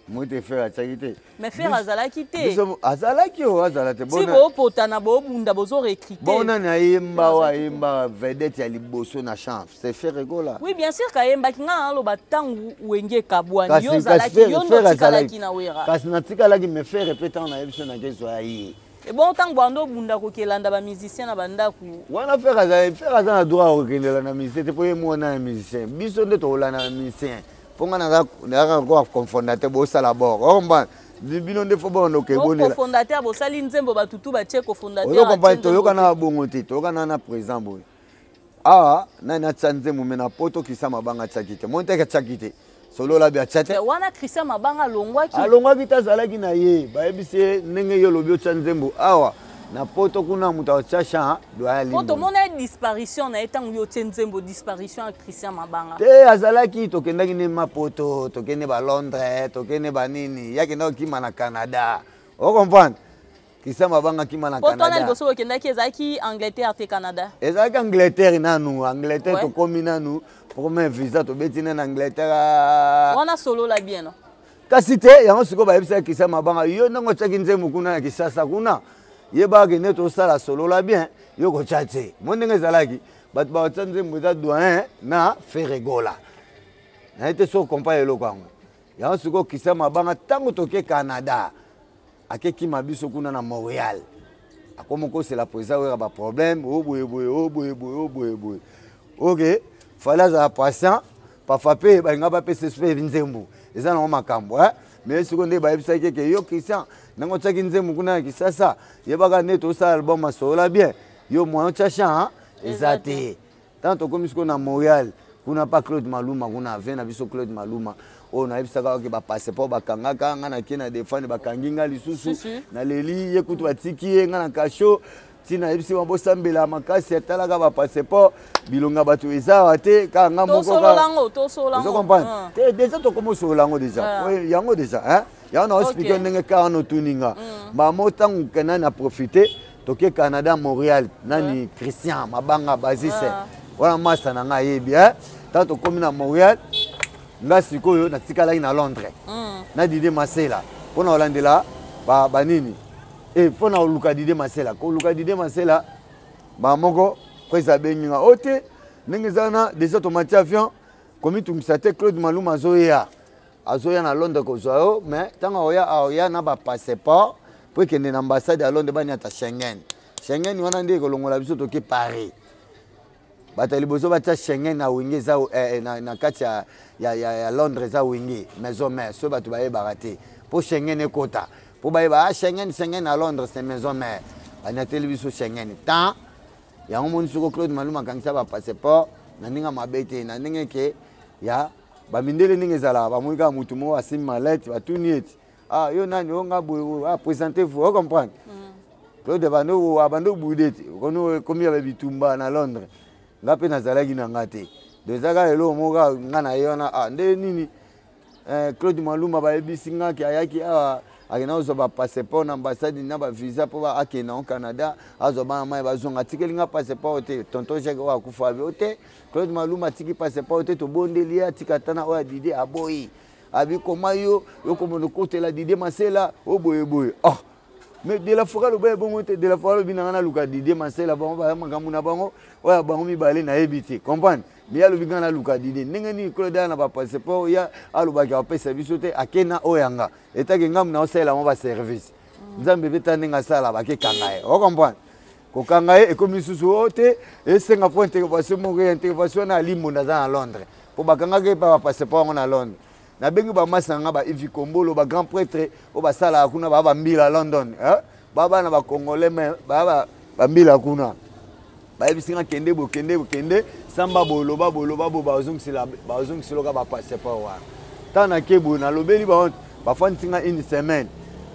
Moi te faire à Tchenzembo. Mais faire azalaki te. Azalaki o azalate bon. Si bo potana bo bunda bozo recruter. Bon na yemba vedette ya liboso na chance. C'est faire rigola. Oui, bien sûr kayemba kinga lo batangu wenge kabwa yo zalaki yo no tikalaki na wera. Parce na tikalaki me faire répéter na yebso na kezo ayi. Et bon tant bando bunda ko kelanda ba musicien na banda ku. Wana faire na droit o kendela na musicien te po yemo na musicien. Biso nde to la na musicien. Ponga na ko confondateur bo sala bord. Omba bino nde fo bono ke bonela. Ko fondateur bo sali nzembo batutu ba che ko fondateur. Oyo kompa to yoka na bongo te to yoka na président boy. Ah na Tchenzembo mena poto kisa mabanga tsakite. Monte ka tsakite. Solo la bia tsate. Wana Christian Mabanga longwa ki. Alongwa kita zalaki na ye. Ba ebise ndenge yo lobio Tchenzembo. Awa na poto kuna muta tsasha do ali. Poto mona disparition na etangu yo Tchenzembo disparition à Christian Mabanga. Te azalaki to kendaki ne mapoto, to kende ba Londres, to kende ba nini. Yaki na kima na Canada. O comprendre? Christian Mabanga kima na Canada. Poto na liboso kendaki ezaki Angleterre te Canada. Ezaki Angleterre nanu, Angleterre to komi nanu. Premier visa to betine na Angleterre. Wana solo la bien no. Kasi te yango siko ba yebisa Christian Mabanga yo nango tsaki Nzembo kuna ya Kisasa kuna. Yeba ke neto sala solo la bien yo ko tchatse. Mondenge zalaki bat ba Nzembo za doyen na Ferregola. Na ete so kompa yelo kwango. Yango siko Christian Mabanga tango toke Canada. Akeki mabiso kuna na Montréal. Akomoko c'est la président wa ba problème o boye. OK. Fallait à patient pas frapper ba ngaba pese Nzembo. Eza na makambo mais seconde ba yebisa ke yo Christian nango tsaki Nzembo kuna Kisasa yebaka neto sa album asola bien yo moyo tchacha ezate tanto comme ce qu'on a Montréal kuna pas Claude Maluma kuna vena biso Claude Maluma o na yebisa ka ke ba passeport ba kangaka ngana kina defendre ba kanginga lisusu na leli yekutu batiki ngana kasho tina yebisi mambo sambela makasi atalaka ba passeport bilonga batu eza te ka nga moko ka to solo lango te déjà to comme solo lango déjà yango déjà hein ya na expliquer ndenge ka no tuninga ba motangu kana na profiter toke Canada Montréal nani Christian Mabanga basise wana masa na nga yebi hein tanto komi na Montréal nga sikoyo na tikala na Londres na Didier Masela pona olandela ba nini et pour na luka Didier Masela ko luka Didier Masela ba moko presa benginga ote ndenge zana déjà to mati avion komi tumisate Claude Maluma azoya na Londres ko zo mais tanga oya na ba passeport pour que na ambassade à Londres bani ata Schengen wana ndé ko longola biso to ke Paris batali bozo bata Schengen na wingi za na kati ya Londres za wingi maison mère so batu baye barate pour Schengen ekota pour baye ba Schengen à Londres c'est maison mère anateli biso Schengen tant yango moni soko Claude Maluma kangisa ba passeport na ninga mabete na ninga ke ya ba mindele ninga zala ba mwika mutu mo asim malette ba tunieti ah yo nani onga boyo ah présentez-vous vous comprenez Claude bando abando budeti kono komi ba bitumba na Londres ngape na zalaki na ngate dezaka elo moka ngana yona ah nde nini Claude Maluma ba ebisinga ki ayaki ah akena ozo ba passeport na ambassade na ba visa po ba akena au Canada azo ba mai ba zonga tikeli nga passeport te tonton Jacques wa kufa te Claude Maluma tiki passeport te to bondeli ya tikatana o Didi aboyi abi komayo yo komono kote la Didi Masela o boye boye ah mais de la forêt le boye bon te de la forêt bina na luka Didi Masela bon ba makambu na bango o bango mi balé na ebiti comprendre mais ya lobinga na luka Didi ndenge Claude na ba passeport ya alobaki apesa service te akena oyanga etake ngam na osela mo ba service nzambe betane nga sala ba ke kangaye o comprendre ko kangaye e komi susu ote e senga point intervention mo intervention na limo na za Londres po bakanga ke pa passeport na Londres na bengi ba masanga ba Ivi Kombolo ba grand prêtre o ba sala kuna ba mbila London baba na ba congolais mais ba mbila kuna ba bisinga kende bo kende samba boloba ba ozungsila ba passeport wa tana kebo na lobeli ba fantinga une semaine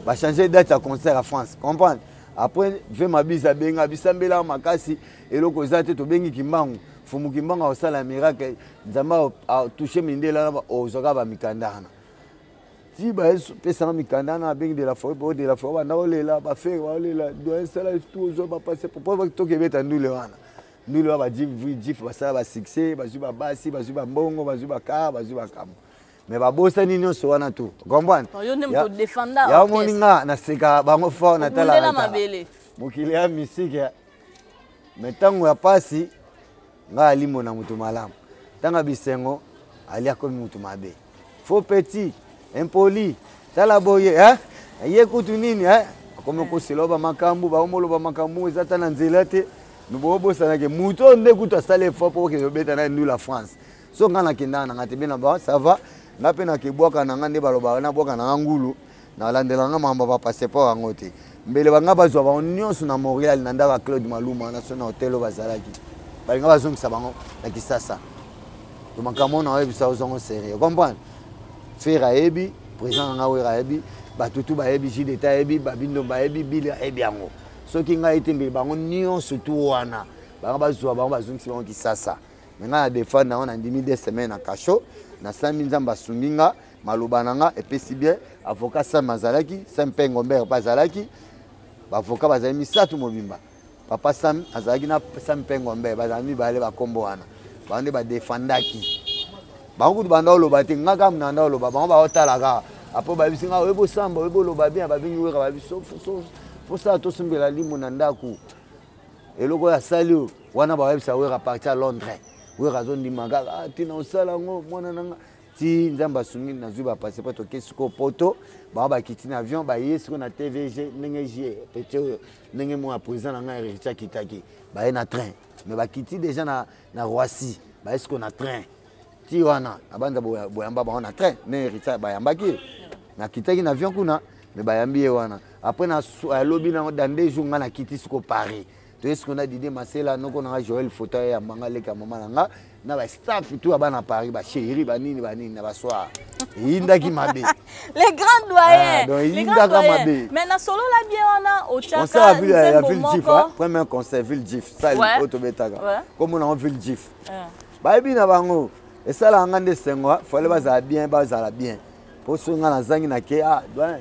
ba changer date à concert à France comprendre après ve mabisa benga bisambela makasi eloko zate to bengi kimbangu fumu kimbangu osala miracle nzamba a toucher mindela na ozoka ba mikandana ti ba pesa mikandana bengi de la forêt na olela ba faire olela doit sala tout zo ba passer pour to kebeta ndule wana ndule ba jif ba sala ba succès ba zuba basi ba zuba mbongo ba zuba ka ba zuba kamo mais ba bossa ni nyonso wana tu comprendre yo nem ko défendre ya moninga na seka bango fort na tala na mabele mokili ya misike metango ya pasi nga alimo na mutu malamu tanga bisengo alia komi mutu mabe faux petit impoli tala boye ye kutu nini comme ko siloba makambu ba omoloba makambu ezata na nzela te nubo bosa ke mutu nde kutu asale faux pour que yobeta na nous la France so ngana kindana ngati bina ba ça va ngape na kibwaka na ngande baloba na bwaka na ngulu na landela nga mamba ba passeport ngote mbele banga bazwa ba nyonso na Montréal na ndaka Claude Maluma na sona hotel bazalaki balinga bazongisa bango na Kisasa to makamona webisa ozongo sérieux comprendre faire ayebi président nga wera ayebi batutu ba ayebi jideta ayebi babindo ba ayebi bili ayebi yango soki nga etembe bango nyonso tu wana banga bazwa bango bazongisa bango Kisasa menga na défendre na ndimi 2 semaines na cachot na sami nzamba sumbinga maloba nanga epesi bien avocat Sam Mazalaki Sam Pengomber bazalaki avocat bazali misatu mobimba papa Sam azalaki na Sam Pengomber bazali bale ba kombo wana bande ba defendaki bango banda oloba te ngaka mnanda oloba bango ba otalaka apo ba bisinga webo samba webo loba bien ba bingi weka ba biso fo sa to sumbela limo na ndaku eloko ya salio wana ba websa weka partir à Londres weka zondi magaka tina osala ngo mwana nanga ti nzamba sungi na zuba passer pas to kesiko poto ba kiti na avion ba yesko na TVG ndenge je petit ndenge mo président na nga Richard Kitaki ba na train mais ba kiti déjà na Roissy ba yesko na train ti wana abanda boyamba ba na train ne Richard ba yambaki na Kitaki na avion kuna mais ba yambi wana après na lobby na dans 2 jours na kiti siko Paris to yesko na Didi Masela noko na Joël photo ya mangaleka mama nanga na ba staff tout abana Paris ba chéri ba nini na ba soir indaki mabe les grands doyens les grands doyens mais na solo la bien wana o chaka on s'est vu la ville Gif premier concert ville Gif ça il auto betaka comme on a ville Gif ba bina bango et ça la ngande sengo fallait bazala bien pour songa na zangi na ke doyen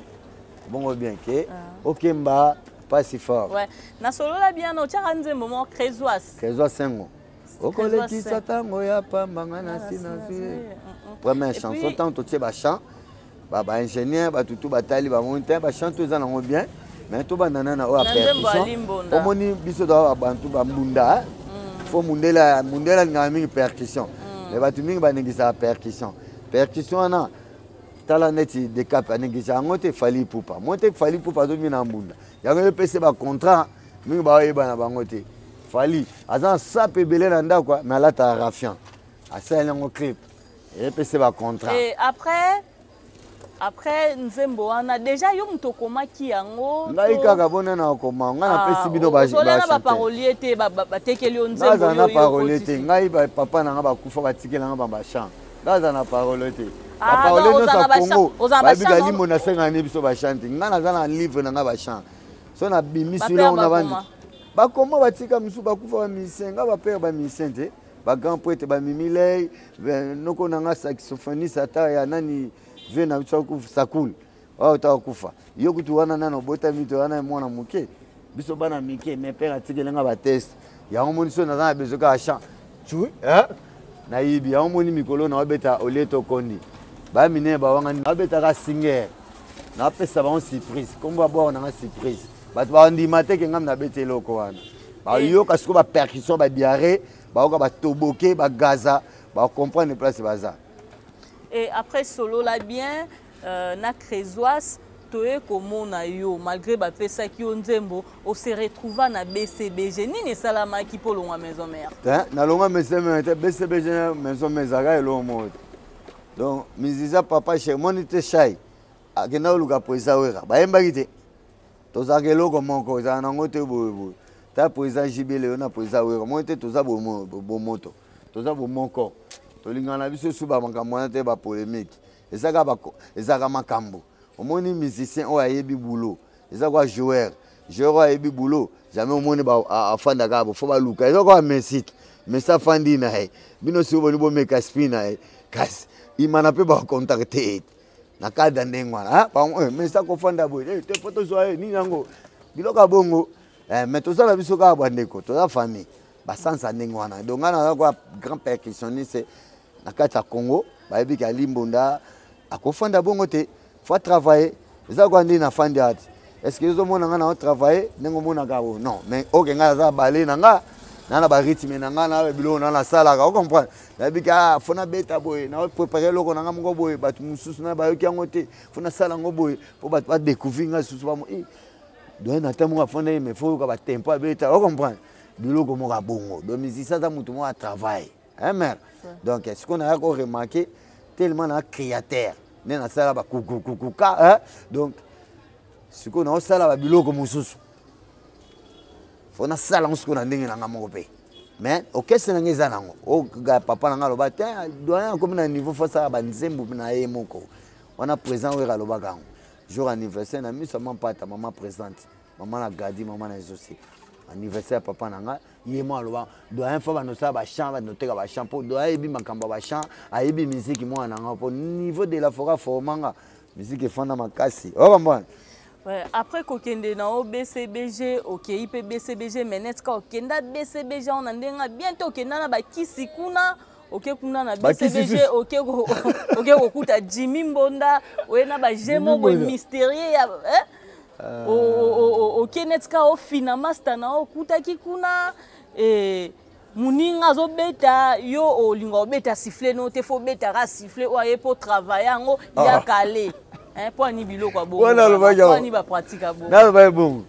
bongo bien ke okemba pas si fort ouais na solo la bien o chaka nzembo mo Crésois sengo okoleki satango ya pambanga na sinazue première chanson tant to ba chant ba ingénieur ba tutu batali ba monter ba chant to za nango bien mais to bandana na o a percussion omoni biso do ba bantu ba mbunda fo mundela ngami percussion mais ba tu mingi ba ningisa percussion na tala neti de cap ningisa ngote fali pupa monte fali pupa do mina mbunda yango pese ba contrat mingi ba yeba na bango te fali azan sape belé na ndako mais alata rafian asala ngo clip et puis c'est ba contrat et après après nzembo wana déjà yo muto komaki yango ngai kaka bona na koma nga na pesi bino ba chanter ba parolier te ba tekeli yo nzembo yo na parolier te ngai ba papa na nga ba kufa ba tikela nga ba chant ngaza na parolier te ba parolier no sa Congo ba bigali mona senga ne biso ba chanter nga na za na livre na nga ba chant so na bimisi lo na bandi ba koma ba tika misu ba kufa ba misenga ba père ba misente ba grand poète ba mimilei noko na nga saxophoniste ata ya nani vena biso sakul wa utakufa yo kutu wana nano bota mito wana mwana muke biso bana mike me père atikela nga ba test ya omoni so na za bezoka chant tu na yibi ya omoni mikolo na obeta oleto kondi ba mine ba wanga ni obeta ka singer na pesa ba on surprise komba bo na nga surprise ba ba ndima te ke ngam na bete loko wana ba yo kasiko ba percussion ba diarrhée ba oka ba toboke ba gaza ba comprendre place baza. Et après solo là bien na Crésoise toye komona yo malgré ba pesa ki onzembo on se retrouva na BCBG nini salama ki po longa maison mère na longa maison mère BCBG maison mère elo mode donc miziza papa chez monite chai akena luka poisa wera ba yemba kite to zakelo ko monko za na ngote bobo ta poisa jibele na poisa wera monite to za bo moto to za bo monko to lingana biso suba makambo te ba polémique ezaka makambo omoni musicien o ayebi boulot ezaka joueur ayebi boulot jamais omoni ba afanda ka bo fo ba luka ezaka mesite mais ça fandi na he bino si oboni bo meka spina he kasi imana pe ba contacter na kada ndengwana ba mais ça ko fanda bo te photo zo ni nango biloka bongo mais to sala biso ka bandeko to la famille ba sansa ndengwana donc ana ko grand percussionniste na kata Congo ba yebi ka limbonda akofanda bongo te faut travailler ça quoi ndi na fandi ati est-ce que zo mona nga na travailler nengo mona ka non mais oke nga za balé nanga na ba rythme nanga na bilo na sala ka comprendre na bika fona beta boy na préparer loko nanga ngo boy batu mususu na ba yoki yango te fona sala ngo boy pour ba découvrir nga susu ba mo doit na tamo fona mais faut ka ba tempo beta o comprendre bilo ko mo ka bongo do musicien za mutu mo a travail hein mère donc est-ce qu'on a encore remarqué tellement na créateur nena sala ba kukukuka hein donc ce qu'on a sala ba biloko mususu fona sala on na ndenge na ngamo pe mais okese na ngeza nango o ga papa na ngalo ba te doyen comme na niveau fa sala ba nzembo na ye moko on a présent we galo ba kango jour anniversaire na mi seulement pas ta maman présente maman la gadi maman na associé anniversaire papa nanga yemo aloba doyen fa ba no sa ba chant ba noter ba chant po doyen ebi makamba ba chant ayebi musique mo nanga po niveau de la fora formanga musique fanda makasi o comprendre. Ouais, après kokende na BCBG OK IP BCBG menetka okenda BCBG on ndenga bientôt okenda na ba kisi kuna OK kuna na BCBG OK okuta Jimmy Mbonda we na ba jemo bo mystérieux ya OK netka o fina master na okuta kikuna muninga zo beta yo olinga obeta siffler no te fo beta ra siffler o aye pour travailler ngo ya calé pour ni bilo kwa bongo pour ni ba pratique bongo na ba bongo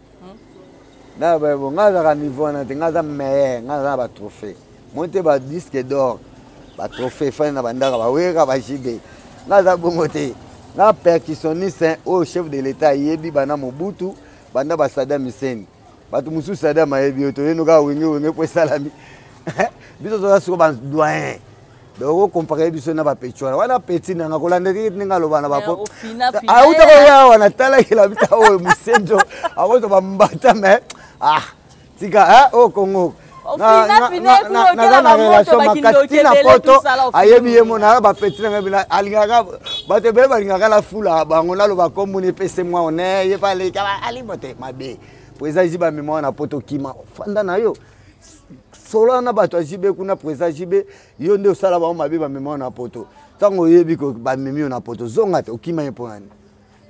na ba bongo ngaza ka niveau na te ngaza meilleur ngaza ba trophée monte ba disque d'or ba trophée fa na bandaka ba weka ba jibe ngaza bongo te na percussionniste au chef de l'état yebi bana Mobutu banda ba Saddam Hussein batu musu Saddam yebi to yeno ka wenge po salami biso zo so ba doyen donc comparer biso na ba petchora wana petit na ngakolanda ki ninga loba na ba po auta ko ya wana tala kila bita o musenjo awoto ba mbata me tika o Congo na relation makati na poto ayebi yemo na ba petit na bila alingaka bate be balingaka la fula bango na loba komuni pese mwa one ye pale ka ali bote mabe poeza jiba mémoire na poto kima fanda na yo solo na bato ajibe kuna presa jibe yo nde osala ba mabe ba mémoire na poto tango yebi ko ba memi na poto zonga te okima ye ponani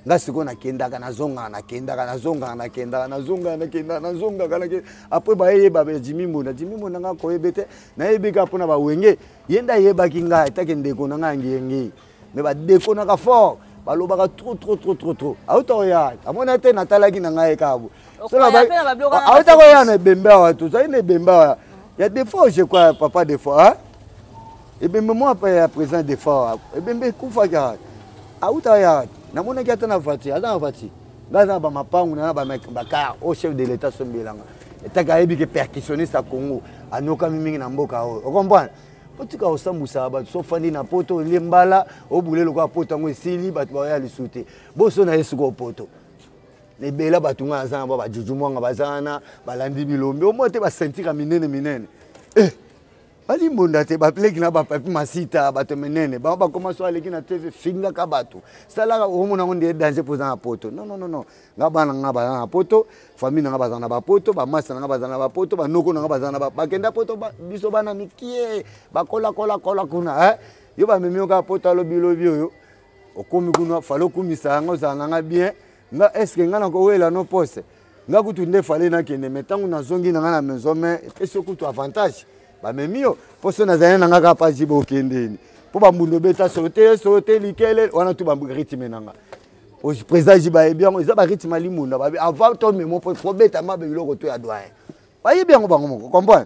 ngasi ko na kendaka na zonga na kendaka na zonga na kendaka na zonga na kendaka na zonga kana ke après ba ye ba Jimmy Mbonda nga ko yebete na yebika pona ba wenge yenda yeba kinga etake ndeko na nga ngiyengi mais ba deko na ka fort ba lobaka trop auto ya amona te na talaki na nga ekabo sala ba auto ko ya na bemba wa tout ça ne bemba il y a des fois je crois papa des fois et bien moi après présent des fois et bien kufa ya auto ya namona ki ata na voiture aza na voiture ngaza ba mapangu na ba car au chef de l'état sombelanga etaka yebi ke percussionniste à Congo anoka mingi na mboka o comprendre potika osambusa ba so fandi na poto lembala obule lokwa poto ngo esili batu ba ya lisute boso na yesu ko poto lebela batu nga za ba jujumwanga bazana balandi bilombe o mote ba sentir minene ali mbonda te ba pleki na ba papi masita bato menene ba commence à leki na TV finga ka bato sala o mona ngonde danger pour na poto non ngabana ngaba na poto famille ngaba za na ba poto ba masa ngaba za na ba poto ba noko ngaba za na ba kenda poto biso bana mikie ba kola kuna yo ba memio ka poto alo bilobi yo okomi kuna falo kumisa ngo za nga bien nga est-ce que ngana ko wela no poste nga kutu nde fale na kende metangu na zongi na ngana maison mais est-ce que kutu avantage ba memio poso na zana nga ka paji bo kendeni po ba mbundo beta sauter likele wana tu ba rythme nanga o président jiba e bien za ba rythme limunda ba avant to memo po fo beta ma be biloko to ya doyen ba ye bien ngo ba ngo comprendre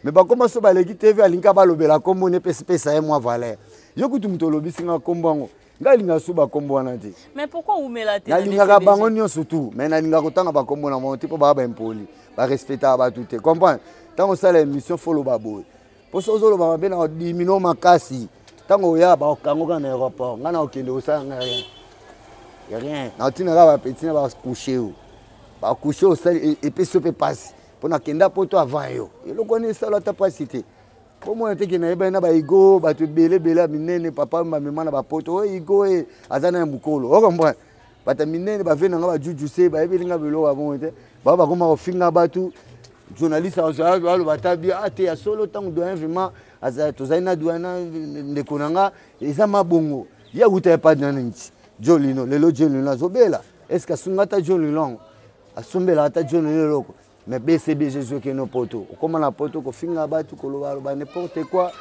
mais ba comment so ba leki TV alinka ba lobela kombo ne pesa e moi valeur yo kutu muto lobisi nga kombo ngo ngalinga suba kombo wana te mais pourquoi umela te ngalinga ka bango nyonso tout mais nalinga kotanga ba kombo na mo tipo ba impoli ba respecter ba tout te comprendre tango sala émission folo baboy poso zolo ba be na dimino makasi tango ya ba kango ka na aéroport ngana okende osala rien rien na tina ba petit na ba coucher au sala et puis se peut passer pour na kenda poto avant yo eloko ni sala ta pasité pour moi te kena eba na ba igo ba to bele minene papa mama na ba poto igo azana mukolo o comprendre bata minene ba vena nga ba jujuse ba ebelinga belo ba bon te ba koma ofinga batu journaliste alo batabi ate ya solo tango doyen vraiment aza tozaina douana ndekonanga eza mabongo ya uta pa nanti jolino lelo jolino zobela est-ce que sungata jolino asombela ata jolino loko mais BCB Jésus que no poto comme na poto ko finga batu ko loba n'importe quoi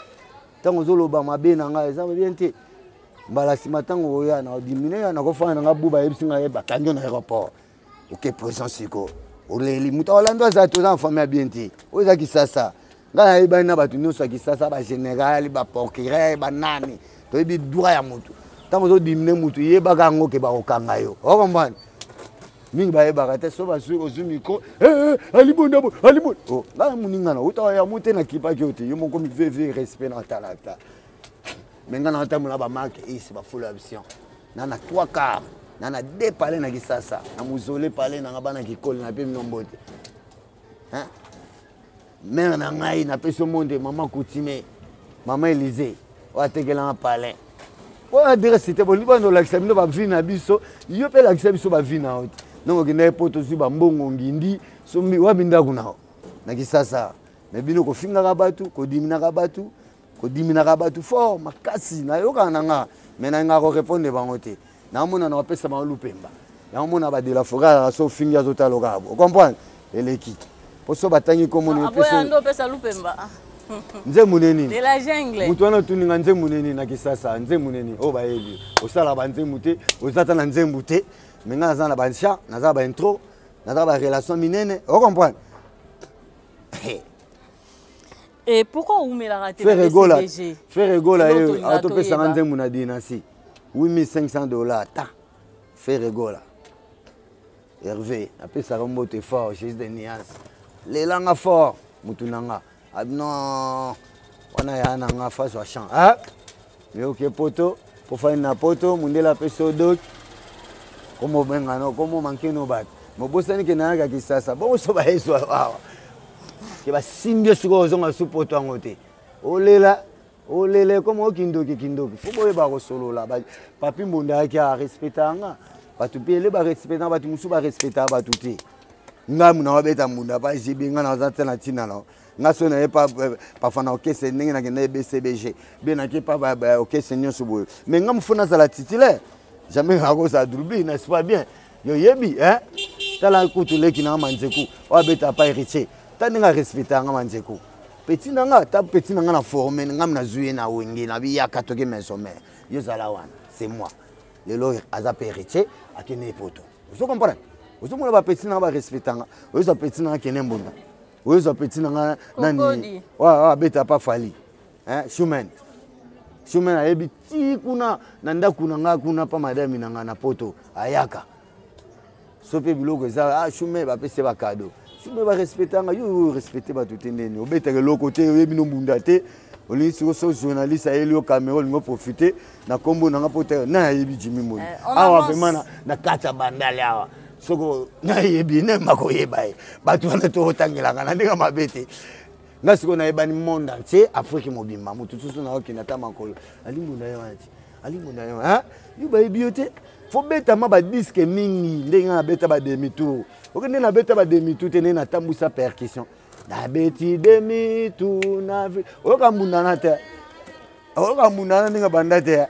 tango zoloba mabe nanga eza bien te mbala simatango oya na diminuer na ko fana nga buba yebsinga yeba kanyo na aéroport OK présence iko oleli muta olando za to za famille bien te oza kisasa ngana yeba na batu nyonso kisasa ba général ba procureur ba nani to yebi droit ya mutu tango zo diminuer mutu yeba ka ngo ke ba okanga yo o comprendre mingi ba yeba ka te so ba su ozumi ko alibonda alibon oh la muninga na uta ya mutu na kipa kyote yo moko mi veve respect na talata menga na tamu ba marque ici ba full option nana 3 quarts nana 2 palais na kisasa na muzole palais na ngabana kikoli na pe minombote hein mère na ngai na peso monde maman Coutume maman Élysée wa tekela na palais wa dire c'était bon libano l'accepter ba vie na biso yo pe l'accepter biso ba vie na oti non ke na poto zu ba mbongo ngindi so mi wa binda kuna na kisasa mais bino ko finga ka batu ko dimina ka batu fort makasi na yo kana nga mais na nga ko répondre bango te na mona na pesa ma lupemba na mona ba de la forêt so finga zo talo ka bo comprendre eleki poso batangi komo ni pesa ndo pesa lupemba nze muneni de la jungle mutu wana tuninga nze muneni na kisasa nze muneni o ba eli osala ba nze mute osata na nze mute menga za na ba ncha na za ba intro na za ba relation minene o comprendre. Et pourquoi vous me la ratez? Faire rigoler à tout pesa nze muna dinasi $8,500 ta faire rigoler Hervé après ça remonte fort chez des nuances les langues fort mutunanga non on a yana face au champ ah mais OK poto pour faire na poto mundela peso doc como bengano como manquer no bat mo bosani ke na ga kisasa bo so ba eso wa ke ba simbio suko zonga su poto angote olele comme kindoki fubo ba ko solo la papi mbunda ki a respectanga batu pele ba respectanga batu musu ba respecta batu te ngamu na wabeta mbunda ba jibenga na zata na tina no ngaso na pas fana OK c'est ndenge na kende BCBG bena ki pas OK seigneur subo mais ngamu fona za la titulaire jamais ako sa drubi n'est pas bien yo yebi hein tala kutule kina manzeku wabeta pa héritier taninga respectanga manzeku petit nanga ta petit nanga na formé ngam na zuye na wengi na bi ya katoke mesomé yo zala wana c'est moi le lo aza héritier akene poto vous comprenez vous mona ba petit nanga ba respectanga vous za petit nanga kene mbunda vous za petit nanga nani wa beta pa fali hein Shume na yebi ti kuna nanda kuna nga kuna pa madame na nga na poto ayaka. Sope biloko eza Shume ba pese ba cadeau. Shume ba respectanga yo respecter ba tutendeni. Obeta ke loko te yebi no mbunda te. Oli si so journaliste aelio Cameroun ngo profiter na kombo na nga poto na yebi Jimmy Moni. Awa vraiment na kata bandale awa. Soko na yebi ne makoyeba e. Batu wana to otangelanga na ndinga mabete. Nga siko na ebani monde entier Afrique mobimba mutu tusu na okina ta makolo alimbunda yo ati alimbunda yo yuba ebiote fo beta ma ba disque mingi ndenga na beta ba demi tour okende na beta ba demi tour tene na tambusa percussion na beti demi tour na okambunda na te okambunda na ndinga banda te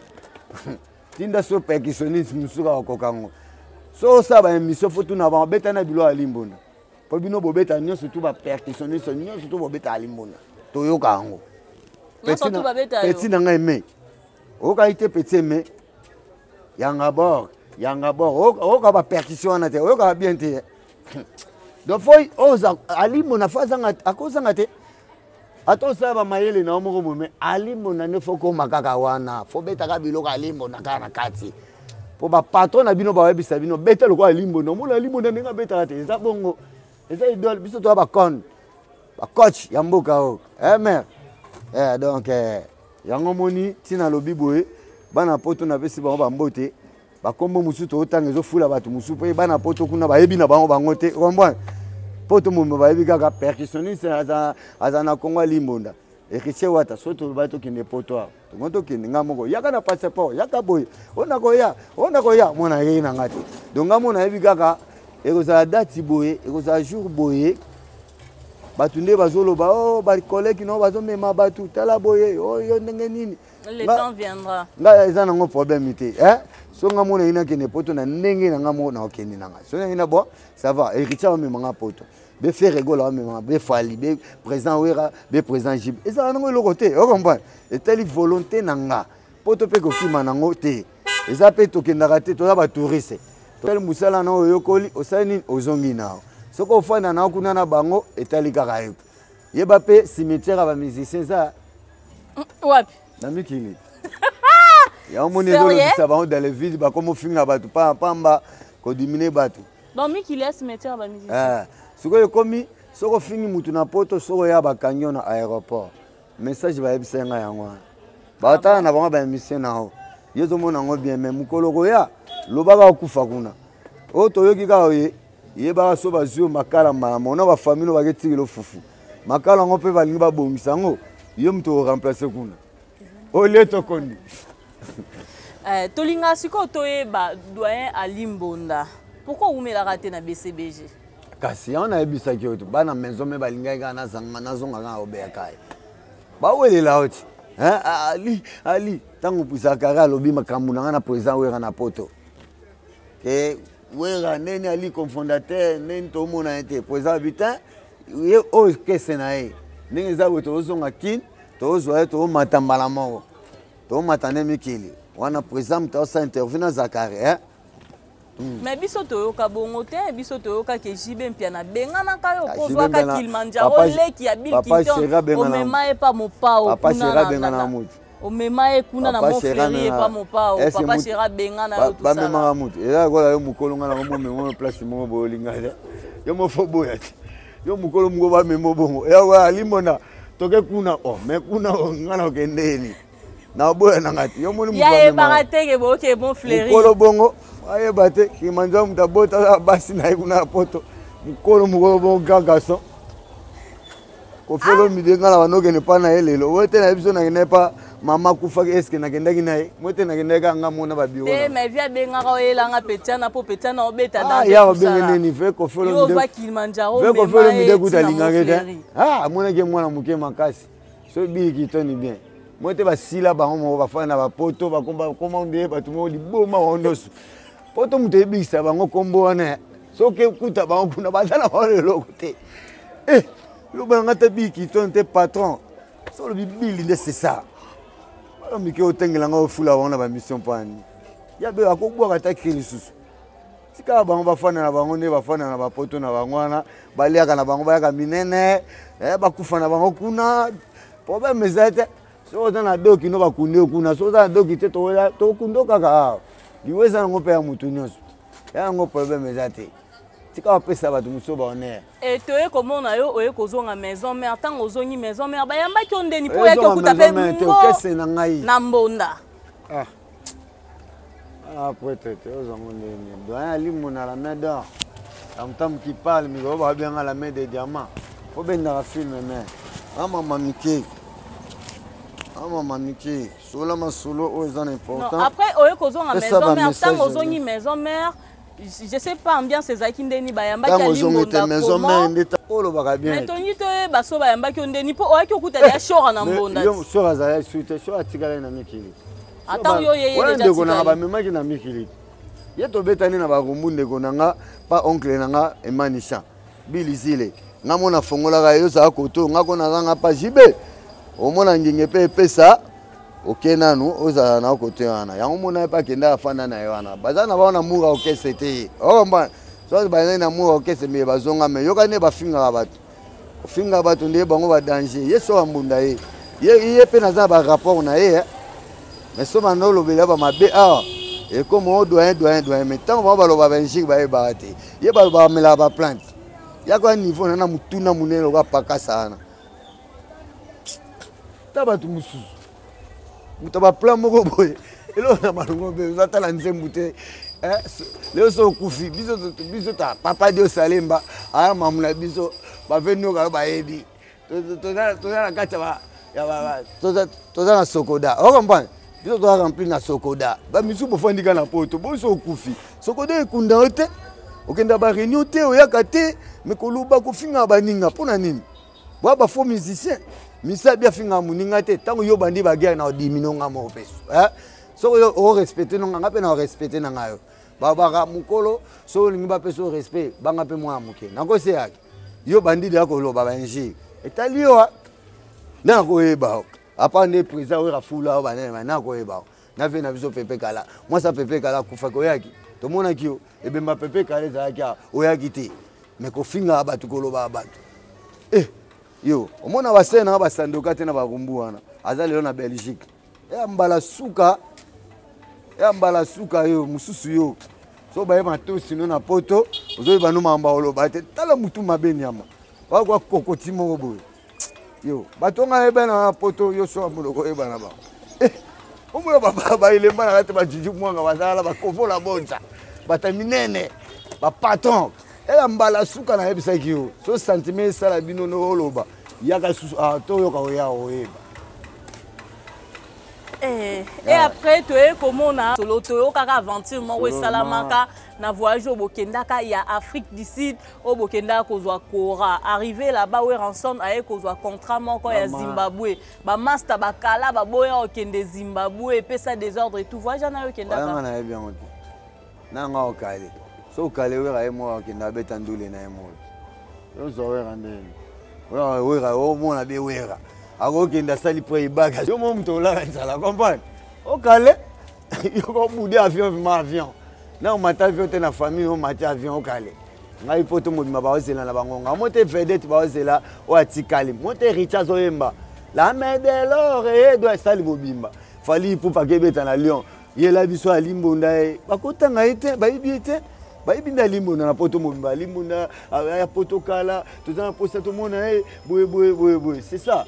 tinda so percussionniste musuka wakokango so sa ba émission fo tuna ba beta na bilo alimbunda po bino bobeta nyo surtout ba percussionniste nyo surtout bobeta alimbona toyoka yango petit na ngai me oka ite petit me yanga bord oka ba percussion na te oka bien te donc foi oza alimbona fazanga akozanga te atosa ba mayele na omoko mume alimbona ne foko makaka wana fo beta ka biloko alimbona kana kati po ba patron na bino ba webisa bino beta loko alimbona mona alimbona nenga beta te za bongo. Et ça, idole, biso to ba con, ba coach yamboka o. Mère. Donc yango moni tina lobi boye, bana poto na pesi ba mbote, ba kombo musuto otanga zo fula batu musupo e bana poto kuna ba yebi na bango te. Kombo. Poto mo ba yebi kaka percussionniste azana Kongo limbonda. Et riche wata soto bato kine poto. Tomoto kine ngamoko yaka na passeport, yaka boye. Ona ko ya mona yena ngati. Donc ngamona yebi kaka et vous avez date boye, et vous avez jour boye. Batunde bazoloba oh ba collègue non bazo mema batu tala boye oh yo ndenge nini. Le temps viendra. Nga eza nango problème ité so nga mona ina kene poto na ndenge na nga mona okende nanga. So ina bon ça va héritier mema nga poto. Be faire rigoler mema be fali be président wera be président jib. Eza nango le côté o comprendre. Et telle volonté nanga. Poto pe ko kima nango te. Eza pe to kendaka te to ba touriste. Tel musala na oyokoli osani ozongi nao soko ofanda na kuna na bango etali kaka yo yeba pe cimetière ba musiciens za wapi na mikili ya omoni zo lobisa bango dans les villes ba comme finga batu pa pamba ko diminuer batu donc mikili ya cimetière ba musiciens soko yokomi soko fingi mutu na poto soko ya ba kanyo na aéroport message ba yebisa nga yango ba tala na bango ba musiciens nao yezo mona ngo bien mais mukolo ko ya lobaka kufa kuna o toyoki ka oye yeba so bazio makala mama ona ba famille ba ketikilo fufu makala ngo pe balingi ba bongisa ngo yo mto remplacer kuna o leto kondi tolinga siko toyeba doyen Alimbonda pourquoi umela raté na BCBG kasi on a ebisa ki oto bana maison me balinga ka na zanga na zonga ka obeya kai ba welela oti ali tango pusa kara lobi makambu na président wera na poto que wera neni ali cofondateur neni to mona été président habitant ye o kese na e ningi za weto ozonga kin to zo to matambala mo to matane mikili wana président to sa intervenir Zakari mais biso toyoka bongo te biso toyoka ke jibe mpia na bengana kayo kozwa ka Kilimanjaro leki ya Bill Clinton o mema e pa mopao kuna o mema e kuna na Montfleury e pa mopao papa Chera bengana yo tout ça ba mema mutu ela kola yo mukolo ngana mo memo place mo bolinga yo mo fobo ya yo mukolo mgo ba memo bongo ya wa Alimbonda toke kuna me kuna ngana kendeni na boya na ngati yo moni mukolo ya e barateke boke Montfleury mukolo bongo aye bate Kilimanjaro mtabota basi na kuna poto mukolo mgo bongo gagaso ko felo midenga la banoke ne pa na elelo wote na biso na kenepa mama kufa eske na kendaki naye mote na kendaka nga mona ba biwo te mais via benga ka elanga petiana po petiana obeta dans ya obengene ni fe ko felo midego yo va Kilimanjaro fe ko felo midego talinga ngete mona ke mwana muke makasi so bi kitoni bien mote ba sila ba mo ba fana ba poto ba komba komande ba tumo liboma ondosu poto mute bisa bango kombo wana so ke kuta ba kuna bazana ba lelo te le bangata bi kitoni te patron so le bibili de c'est ça mike otengela nga ofula wana ba mission pani ya be akobwa kata kilisusu tika bango bafana na bango ne bafana na bapoto na bangwana baliaka na bango bayaka minene bakufa na bango kuna problème ezate so dans la doki no ba kunde kuna so dans la doki te to kundo kaka liweza ngo pe ya mutu nyonso ya ngo problème ezate tika opesa ba muso ba honneur et toye komona yo oye kozonga maison mère tant ozongi maison mère ba yamba ki ondeni po ya ki okuta pe kese na ngai na mbonda peut-être ozongo ndeni doyen alimo na la main d'or tam qui parle mais va bien à la main des diamants faut bien dans la film mais maman Mickey solo ma solo aux important après oye kozonga maison mère tant ozongi maison mère je sais pas ambiance ezaki ndeni bayamba ki alimbonda maison mère ndeta olo baka bien mais toni to baso bayamba ki ndeni po oya ki okuta ya shora na mbonda yo shora za suite shora tikala na mikili attends yo yeye déjà ndeko na ba memaki na mikili ye to betani na ba rumbu ndeko nanga pa oncle nanga emanisha bilizile ngamona fongola ka yo za koto ngako na zanga pa jibe omona ngenge pe pesa okenanu oza na koto yana yango mona pa kenda afana na yo wana bazana baona mura okese te omba so bazana na mura okese me bazonga me yokane bafinga bato nde bango ba danger yeso ambunda ye pe na za ba rapport na ye mais so manolo bela ba mabe et comme on doit mais tant on va ba benjik ba te ye ba mela ba plante ya kwa niveau na mutuna munelo ka pakasa na tabatu musu mutaba plan moko boye elo na malongo be uzatala nzembu te leo so kufi biso ta papa dio salemba aya mamuna biso ba venu ka ba yebi to na kacha ba ya ba to na sokoda o comprendre biso to remplir na sokoda ba misu bo fandika na poto bo so kufi sokoda ekunda ote okenda ba réunion te oyaka te me koluba kofinga baninga pona nini bo ba faux musicien misa bia finga muninga te tango yo bandi ba guerre na diminonga mo peso so o respecter nonga ngape na respecter na ngayo baba mukolo so lingi ba peso respect banga pe mwa muke nako se yaki yo bandi de ko lo baba nji etalio na ko eba apande président o rafula o banene na ko eba na ve na biso pepe kala moi ça pepe kala kufa ko yaki to mona kio ebe ma pepe kala za yaki o yaki te me ko finga abatu ko lo ba batu yo omona basena ba sandoka te na ba rumbu wana azali yo na Belgique ya mbala suka yo mususu yo so ba yema to sino na poto ozo ba no mamba oloba te tala mutu mabeni ama ba kwa kokoti mo boye yo batonga ebe na poto yo so amuloko eba na ba omo ba ile mbana kate ba jiju mwanga bazala ba kovola bonza bataminene ba patron ela mbala suka na ebisa kiyo so sentiment sala bino no oloba yaka susu to yoka oya oyeba et après tu es comme on a solo to kaka aventure mo we salamaka na voyage au Bokendaka ya Afrique du Sud au Bokenda kozwa kora arrivé là-bas we ranson aye kozwa contrat moko ya Zimbabwe ba master bakala ba boya okende Zimbabwe pesa désordre et tout voyage na yo Kendaka na bien on nanga okale so kale we ra mo okenda beta ndule na mo yo zo we randeni we ra o mo na be we ra akokenda sali po ibaga yo mo mto la nzala comprendre okale yoko budi avion na mata avion te na famille o mata avion okale ngai poto mo bima ba ozela na bangonga mote vedette ba ozela o atikali mote Richard Oyemba la main de l'or et doit sali bobimba fali pour pas kebeta na Lyon yela biso alimbonda bakotanga ete baibite baibinda limbonda na poto mo bimba limbonda ya poto kala tozana posta to mona boye c'est ça.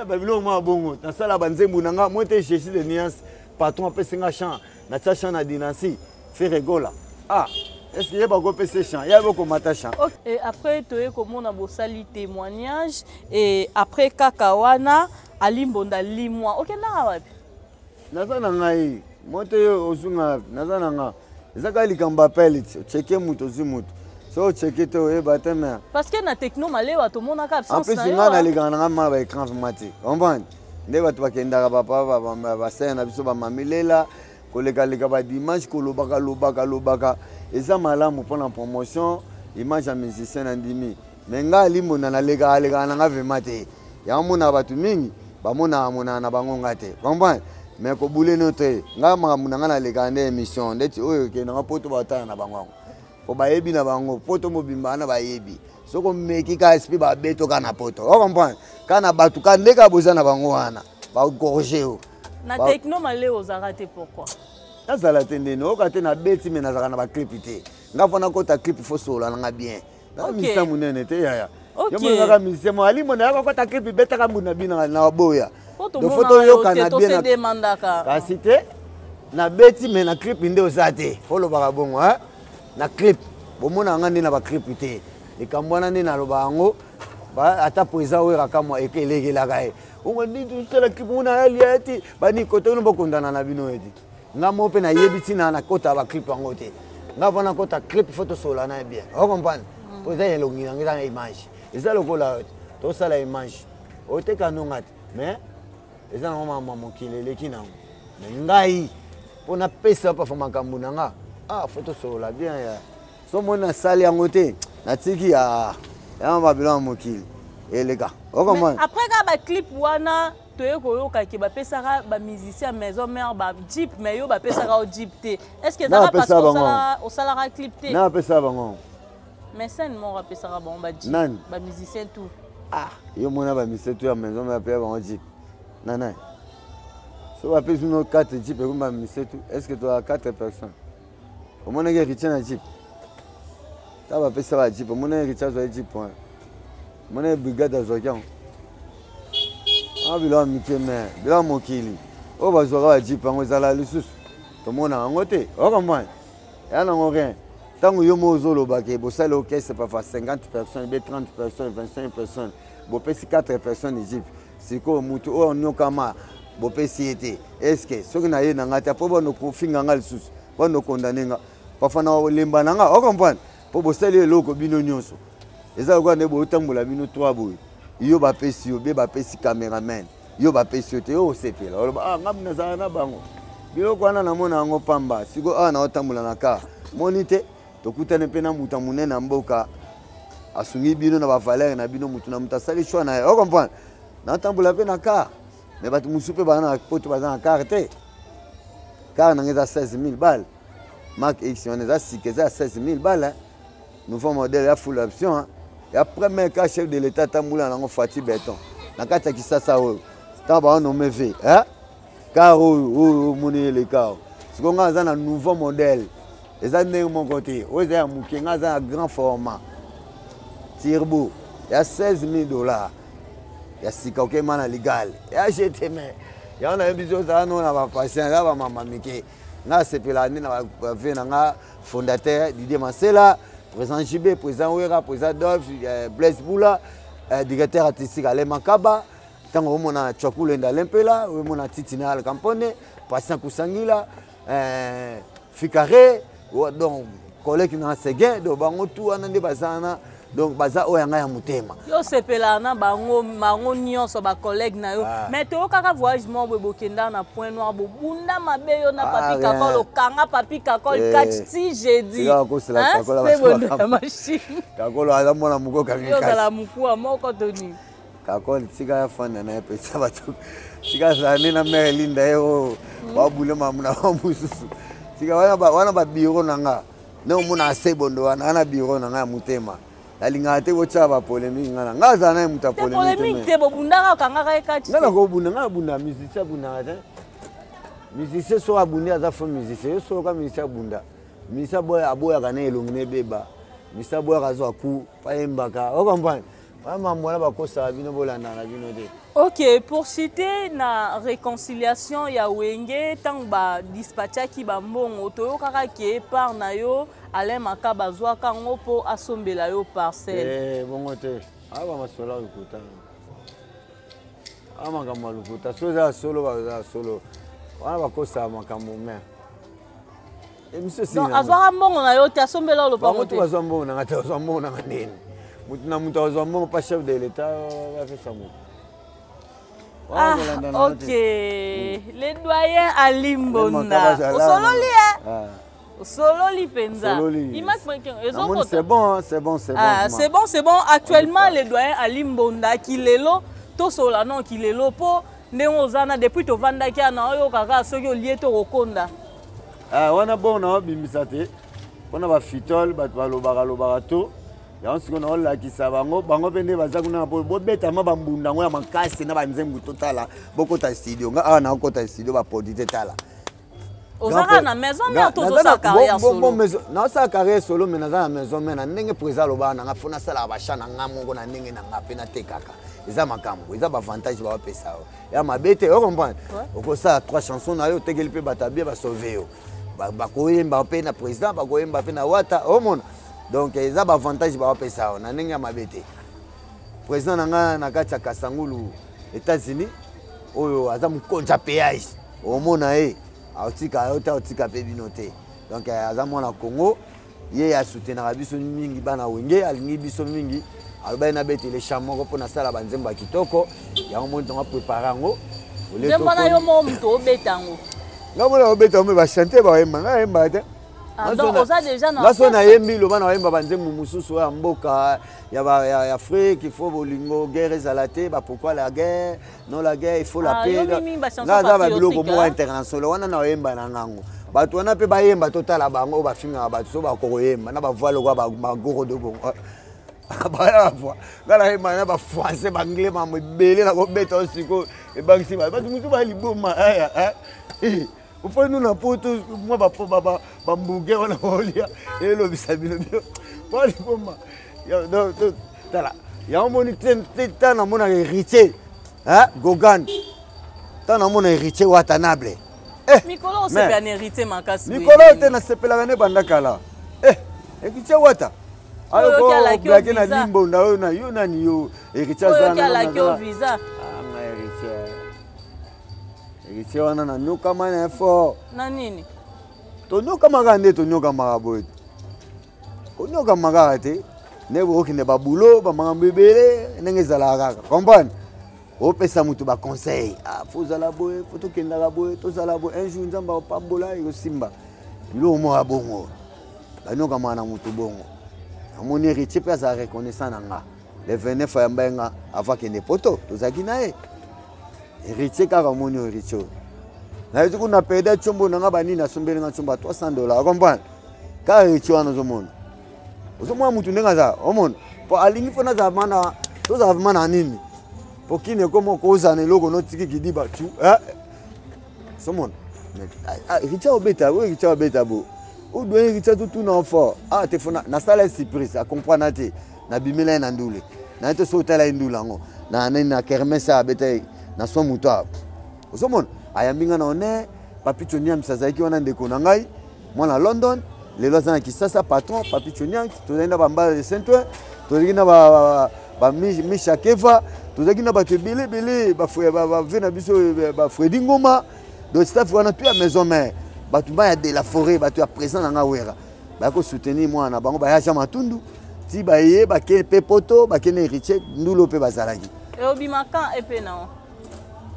Babylon ma bongo na sala banzembu nanga mote chercher de nuances patron pesinga chant na chant na dynastie fait rigola est-ce qu'il y a pas pese chant il y a beaucoup mata chant et après toye comme on a bosali témoignage et après kakawana alimbonda limwa okenda wapi nazana ngai mote osunga nazana nga ezaka likamba pele cheke muto zimuto so checker to e batema parce que na techno malewa to mona ka absence na yo en plus ngana ligana ma ba écran informatique comprendre nde bato bakendaka papa ba sena biso ba mamilela koleka ba dimanche kolobaka eza malamu pour la promotion image ya musicien andimi mais nga limona na lega na nga vemate ya mona bato mingi ba mona na bango ngate comprendre mais ko bule note nga makamuna nga na lega nde émission ndeti oyo ke na poto batana na bango po bayebi na bango poto mobimba na bayebi soko meki ka esprit ba beto kana poto o comprendre kana batu ka ndeka boza na bango wana ba corriger na techno malé aux arrêtés pourquoi nazala tendeni okate na beti me nazaka na ba clip te ngafona kota clip fo sola nga bien na misa munene te yaya yo mo nga misa mo ali mo na kota clip beta ka muna bina na boya do photo yo kana bien demandaka kasi te na beti me na clip nde osate folo baka bongo ha na clip bomona nga ndina ba clip te likambwana ndina loba ngo ba ata poeza wera kama ekeleke la kae ongo ndi tela clip mona ali ati bani koto no bokondana na bino eti nga mo pe na yebiti na kota ba clip ngo te nga vona kota clip photo sola na bien o comprendre poeza elongi na ngana image eza lokola to sala image o te kanongati mais eza na mama mokile leki na ngai pona pesa pa fama kambuna nga photo sola bien ya so mona sali yango te na tiki ya mabilo mokile eleka o comprendre après ka ba clip wana toye koyoka ki ba pesaka ba musicien maison mère ba jeep mais yo ba pesaka o jeep te est-ce que ça va parce que au salaire clip te na pesa bango mais scène mo pesaka ba jeep ba musicien tout yo mona ba musicien tout ya maison mère pa bango jeep nana so ba pesa no 4 jeep et ba musicien tout est-ce que tu as 4 personnes au mona ke richana jeep ta ba pesa ba jeep au mona richana jeep point mona brigade azokian bila mikeme bila mokili o bazwaka ba jeep ngo ezala lisusu tomona ngo te o comprendre yana ngo rien tango yo mozolo bake bosala orchestre pa fa 50 personnes be 30 personnes 25 personnes bo pesi 4 personnes jeep siko mutu o nyokama bo pesi ete est-ce que soki na ye na ngata po bono kofinga nga lisusu bono kondanenga pa fa na lemba nanga o comprendre po bosala eloko bino nyonso ezala kwa ne bo tambola bino 3 boy yo ba pesi yo be ba pesi cameraman yo ba pesi te yo sepela ngam na zana bango bilo kwana na mona ngo pamba siko na otambula na ka monite to kutane pena muta munena mboka asungi bino na ba valeur na bino mutu na mutasali shwa na o comprendre na tambula pena ka me batu musupe bana poto bazana carte car na ngeza 16000 balles Mark X on est sikeza 16000 balles nouveau modèle ya full option et après même quand chef de l'état tambula na ngo Fati Béton na kata kisasa oyo taba on me fait hein car moni le car ce qu'on a un nouveau modèle et ça n'est mon côté oza ya mukenga za grand format turbo il y a $16,000 il y a sikoke mana légal et acheté mais il y en a besoin ça non na ba patient là ba mama mike na sepela ni na ba vena nga fondateur Didier Mansela président JB, président Ouera, président Dolph, Blaise Boula, directeur artistique Alain Makaba, tant que mon a Chokulenda Lempela, mon a Titina Al Campone, Patient Kusangila, Fikare, donc collègue na Seguin, donc bango tout anande bazana, donc baza oyanga ya mutema. Yo sepela na bango mango nyonso ba collègue na yo, mais to kaka voyage mo bokenda na Point Noir bo bunda mabe yo na papi kakolo kanga papi kakolo catch si jeudi. C'est bon la machine. Kakolo ala mona muko kanga. Yo kala muku moko toni. Kakolo tika ya fana na pesa batu. Tika zane na Merlinda yo babule mamuna mususu. Tika wana ba biro nanga. No muna sebondo wana na biro nanga mutema. Alinga te bocha ba polémique ngana ngaza na muta polémique te bobundaka kanga ka ekati ngana ko bunda ngana bunda musicien bunda te musicien so abunda za fo musicien so ka musicien bunda musicien aboya kana elongi ne beba musicien boya kazo aku pa embaka o comprendre mama mwana bakosa bino bolanda na bino te. Ok, pour citer na réconciliation ya wenge tant ba dispatchaki ba mbongo to kaka ki par na yo Alain Makaba zwa kango po asombela yo parcelle. Bongo te. Aba masola ukuta. Ama kama lukuta. Soza solo ba solo. Wana bakosa makambo me. Donc azwa mbongo na yo te asombela lo pango te. Bango to mbongo na ngata azwa mbongo na nini. Mutu na mutu azwa mbongo pa chef de l'état va faire ça mo. Ok. Les doyens à Limbonda. Au Sololi, hein? Au Sololi Penza. C'est bon, c'est bon, c'est bon. C'est bon, c'est bon. Actuellement, les doyens à Limbonda, qui les lo, to solano, qui les lo, po, neozana, depuis to vanda qui a na yo kaka, ceux qui ont lié to rokonda. Wana bon, na bimisate. pona ba fitol ba lobaka to ya nsiko na ola kisa bango pende baza kuna bo beta ma bambunda ngo ya makasi na ba nzembu totala bokota studio nga na okota studio ba produit tala ozaka na maison mais tozo sa carrière solo na sa carrière solo mais na za maison mais na ndenge président loba na nga fona sala ba chana nga mongo na ndenge na nga pe na tekaka eza makambo eza ba avantage ba pesa ya mabete o comprendre okosa 3 chansons na yo tegeli pe batabia ba sauver yo ba koyemba pe na président ba koyemba pe na wata o mona donc eza ba avantage ba pesa na ndenge ya mabete président na nga na kati ya Kasangulu États-Unis oyo aza mukonja péage o mona autika pe binote donc aza mwana Congo ye ya soutenir biso mingi bana wenge alingi biso mingi alba na bete le chamoko pona sala banzemba kitoko ya mo ntonga préparer ngo nzemba na yo mo mto obetango ngabona obetango ba chanter ba yemba nga yemba te donc oza déjà na baso na yembi lo bana yemba banzembu mususu ya mboka ya Afrique il faut bolingo guerre ezalate ba pourquoi la guerre non la guerre il faut la paix là ba biloko mo international wana na yemba na ngango bato wana pe ba yemba totala bango ba finga bato so ba ko yemba na ba voile kwa ba goro do bongo ba voix ngala yemba na ba français ba anglais ma mbele na ko beta osiko e bangisi ba mutu ba liboma au fond nous na poto moi ba mbuge wana olia elo bisabino bio ba liboma ya do tala ya moni tena mona héritier Gogan tana mona héritier Watanabe Mikolo c'est bien héritier makasi Mikolo tena sepela ne bandakala héritier Wata ayo ko blague na limbo na yo nani yo héritier zana na yo visa héritier wana na nuka mana fort na nini to nuka magande to nuka magaboy ko nuka magate nebo okine babulo ba mangambebele ndenge zala kaka comprendre opesa mutu ba conseil faut zala boye faut to kenda la boye to zala boye un jour nzamba pambola yo simba lo mo abongo banoka mana mutu bongo amoni héritier pe za reconnaissant nanga le 29 ya mbenga avant que ne poto to zaki nae héritier kaka moni héritier na yetu kuna peda chombo nanga bani na sombele nga chomba $300 comprendre ka héritier wana zo mona ozomwa mutu ndenga za omona po alingi fona za mana to za mana nini po kine komo koza ne logo no tiki kidiba tu somona richa obeta we richa obeta bo o do richa tout na fort te fona na sala surprise a comprendre te na bimela na ndule na to so tala ndula ngo na kermesa beta na so mutu ozomona ayambinga na one papicho nyam sazaki wana ndeko na ngai mwana London les lois qui ça patron papi Chonian to zenda bamba de Saint-Ouen to zina ba Misha Keva to zina ba tebele bele ba vena biso ba Fredi Ngoma do staff wana tu à maison mère ba tumba ya de la forêt ba tu à présent na ngawera ba ko soutenir moi na bango ba ya Matundu ti ba ye ba ke pepoto ba ke héritier ndulo pe bazalaki e obimaka epe na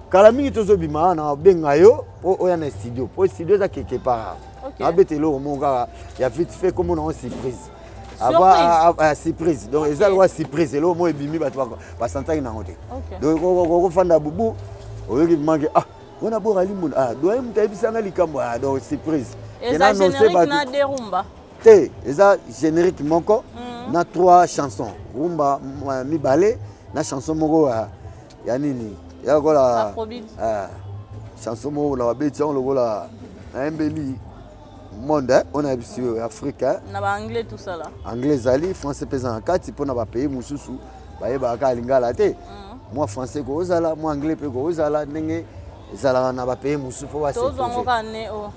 kala mingi to zo bima na benga yo o ya na studio po studio za quelque part abetelo monga ya vite fait comme on surprise avoir surprise donc ezal wa surprise lo mo ebimi bato ba santaki na ngote donc ko fanda bubu oyoki mangi wana bo ralimbo do em taibisanga likambo donc surprise eza générique na derumba te eza générique moko na 3 chansons rumba mibale na chanson moko ya nini ya kola chanson moko la beti on lokola embeli monde on a vu africain na ba anglais tout ça là anglais ali français pesant en 4 pour na ba pays mususu ba yeba ka lingala te moi français ko ozala moi anglais pe ko ozala ndenge ezala na ba pays mususu fo ba se to zongo kane o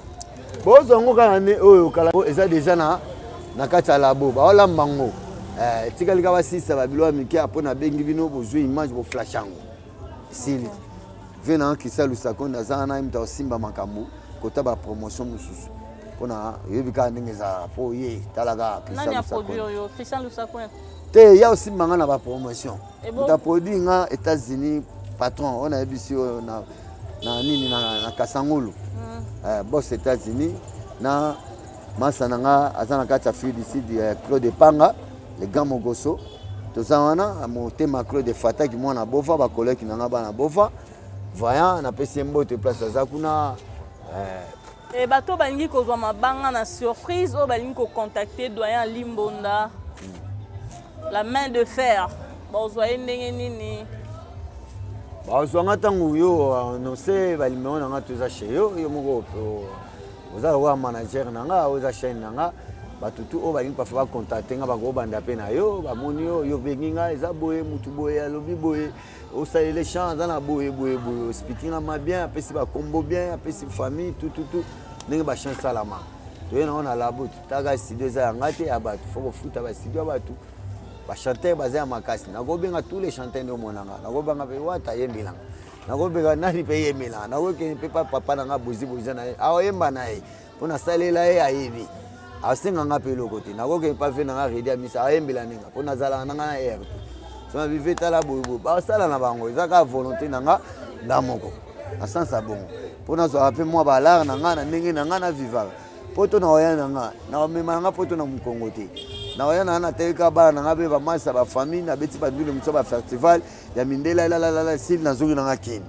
bozo ngo kane o kala eza déjà na kati labo ba ola mbango tikali ka ba sisa ba bilo miki apona bengi bino bozwe image bo flashango sili vena ki salu sakonda zana imta simba makambu kota ba promotion mususu pona yebika ndenge za po ye talaga Christian Lusakon te ya aussi manga na ba promotion ta produit nga États-Unis patron on a bisi na nini na Kasangulu boss États-Unis na masana nga azana kata fille d'ici Claude Panga le grand Mogoso to zawana mo tema Claude Fata ki mwana bova ba collègue na nga bana bova voyant na pesi mbote place za kuna Et bato balingi kozwa mabanga na surprise o balingi ko contacter doyen Limbonda. La main de fer. Bozwa ndenge nini? Bazwanga tangu yo no se balimeo na ngatu za sheyo yo moko oza wa manager nanga oza chaîne nanga batutu o balingi pa fa contacter nga bako banda pe na yo bamoni yo benginga eza boye mutu boye alobi boye o sa les champs na boye speaking ma bien apesi ba combo bien apesi famille tout ndenge ba chance salama to yena on a la bout taga studio za ngate abatu foko futa ba studio abatu ba chanter bazé makasi nako benga tous les chanteurs de monanga nako benga pe wata yembila nako benga nani pe yembila nako ke pe papa nanga bozi na awemba na ye pona salela ye ayebi asenga nga pe lokoti nako ke pa fe nanga redi amisa ayembila ninga pona zala nanga na air so na viveta la bobo ba sala na bango ezaka volonté nanga ndamoko asansa bongo pona zo ape moi balar nanga na ndenge nanga na vivaka poto na oya nanga na mema nanga poto na mukongo te na oya na teka bana nanga be ba masa ba famille na beti ba ndule mutso ba festival ya mindela la sil na zoki nanga kini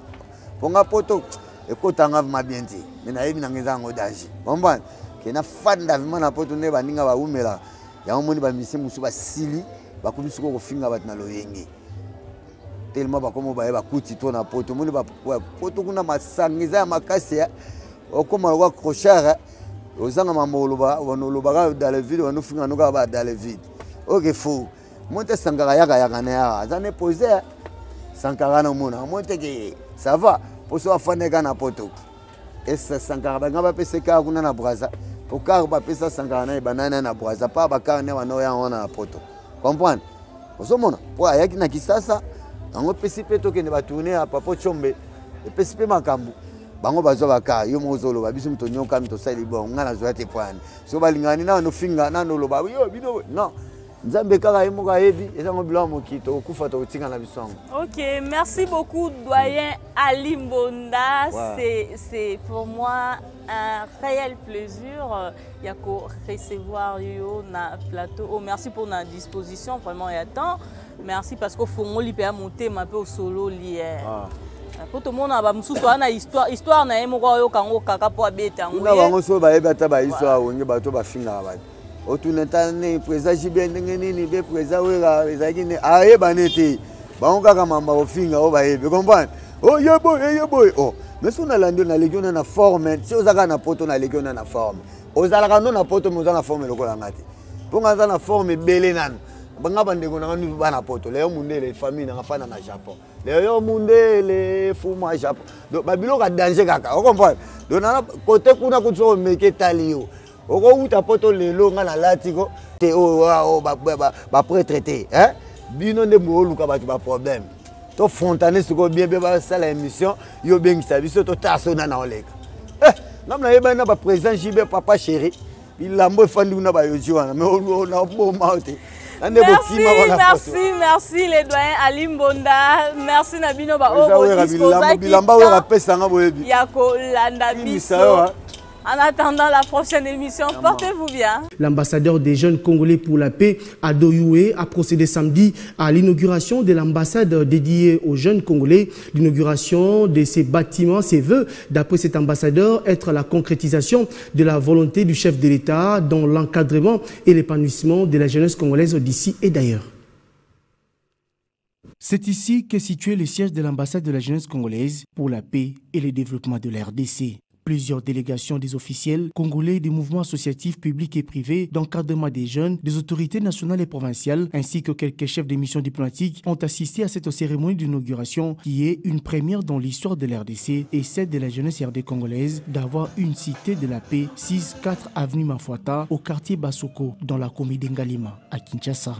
ponga poto ekotanga mabienti mena yebi nanga zango daji bombana kena fanda vima na poto ne baninga ba umela ya omoni ba misi musu ba sili ba kumisi ko finga bat na loyenge tellement ba komo ba kuti to na poto moni ba poto kuna masangiza ya makasi ya okoma kwa crochara ozanga mamoloba wonoloba dans les villes wonofinga noka ba dans les villes OK fou monte sangara yaka na ya azane poser sankara na mona monte ke ça va poso afaneka na poto esa sankara ba ngaba peseka kuna na braza okar ba pesa sankara na banana na braza pa ba karne wana ya ona na poto comprendre osomona po ayaki na kisasa ngo pesi peto ke ne ba tourner a papo chombe e pesi pe makambu bango bazwa baka yo mozolo babiso mtonyo kam to sali bon ngana zo ate point so balingani na no finga na no loba yo bino non nzambe kaka yemo ka yebi ezango bilo mokito okufa to utinga na bisongo. OK, merci beaucoup doyen Ali Mbonda. C'est pour moi un réel plaisir yako recevoir yo na plateau. Oh, merci pour la disposition vraiment et attends. Merci parce que faut ngoli pe monter ma peu au solo lié. Pour tout le monde a mususu ana histoire na yemo kwa yo kango kaka po abeta ngo. Na bango so ba yebata ba histoire wonge bato ba finga ba. Otunetane président Jibé ndenge nini be président wera ezaki ne ayeba nete bango kaka mamba ofinga o ba yebe comprendre. Oh yebo oh mais so na lando na legion na forme si ozaka na poto na legion na forme. Ozalaka no na poto moza na forme lokola ngati. Ponga za na forme bele nanu. Banga bandeko na ngani bana poto leo mundele famille na fana na Japon leo mundele fuma Japon donc babilo ka danger kaka o comprendre donc na côté kuna kutso meke talio oko uta poto lelo nga na latiko te o ba prêtre te hein bino nde mo luka ba problème to fontaner siko bien ba sala émission yo bengisa biso to tasona na oleka ngamna yeba na ba président JB papa chéri bilambo fandi una ba yojiwana mais on na bo maute. Merci les doyens Ali Mbonda. Merci Nabino ba Yako landa biso. En attendant la prochaine émission, portez-vous bien. L'ambassadeur des jeunes congolais pour la paix à Doyoué a procédé samedi à l'inauguration de l'ambassade dédiée aux jeunes congolais. L'inauguration de ces bâtiments, ses vœux, d'après cet ambassadeur, être la concrétisation de la volonté du chef de l'État dans l'encadrement et l'épanouissement de la jeunesse congolaise d'ici et d'ailleurs. C'est ici qu'est situé le siège de l'ambassade de la jeunesse congolaise pour la paix et le développement de la RDC. Plusieurs délégations des officiels congolais, des mouvements associatifs publics et privés, d'encadrement des jeunes, des autorités nationales et provinciales, ainsi que quelques chefs de mission diplomatiques ont assisté à cette cérémonie d'inauguration qui est une première dans l'histoire de l'RDC et celle de la jeunesse RD congolaise d'avoir une cité de la paix 6-4 avenue Mafuata au quartier Basoko dans la commune d'Ngalima à Kinshasa.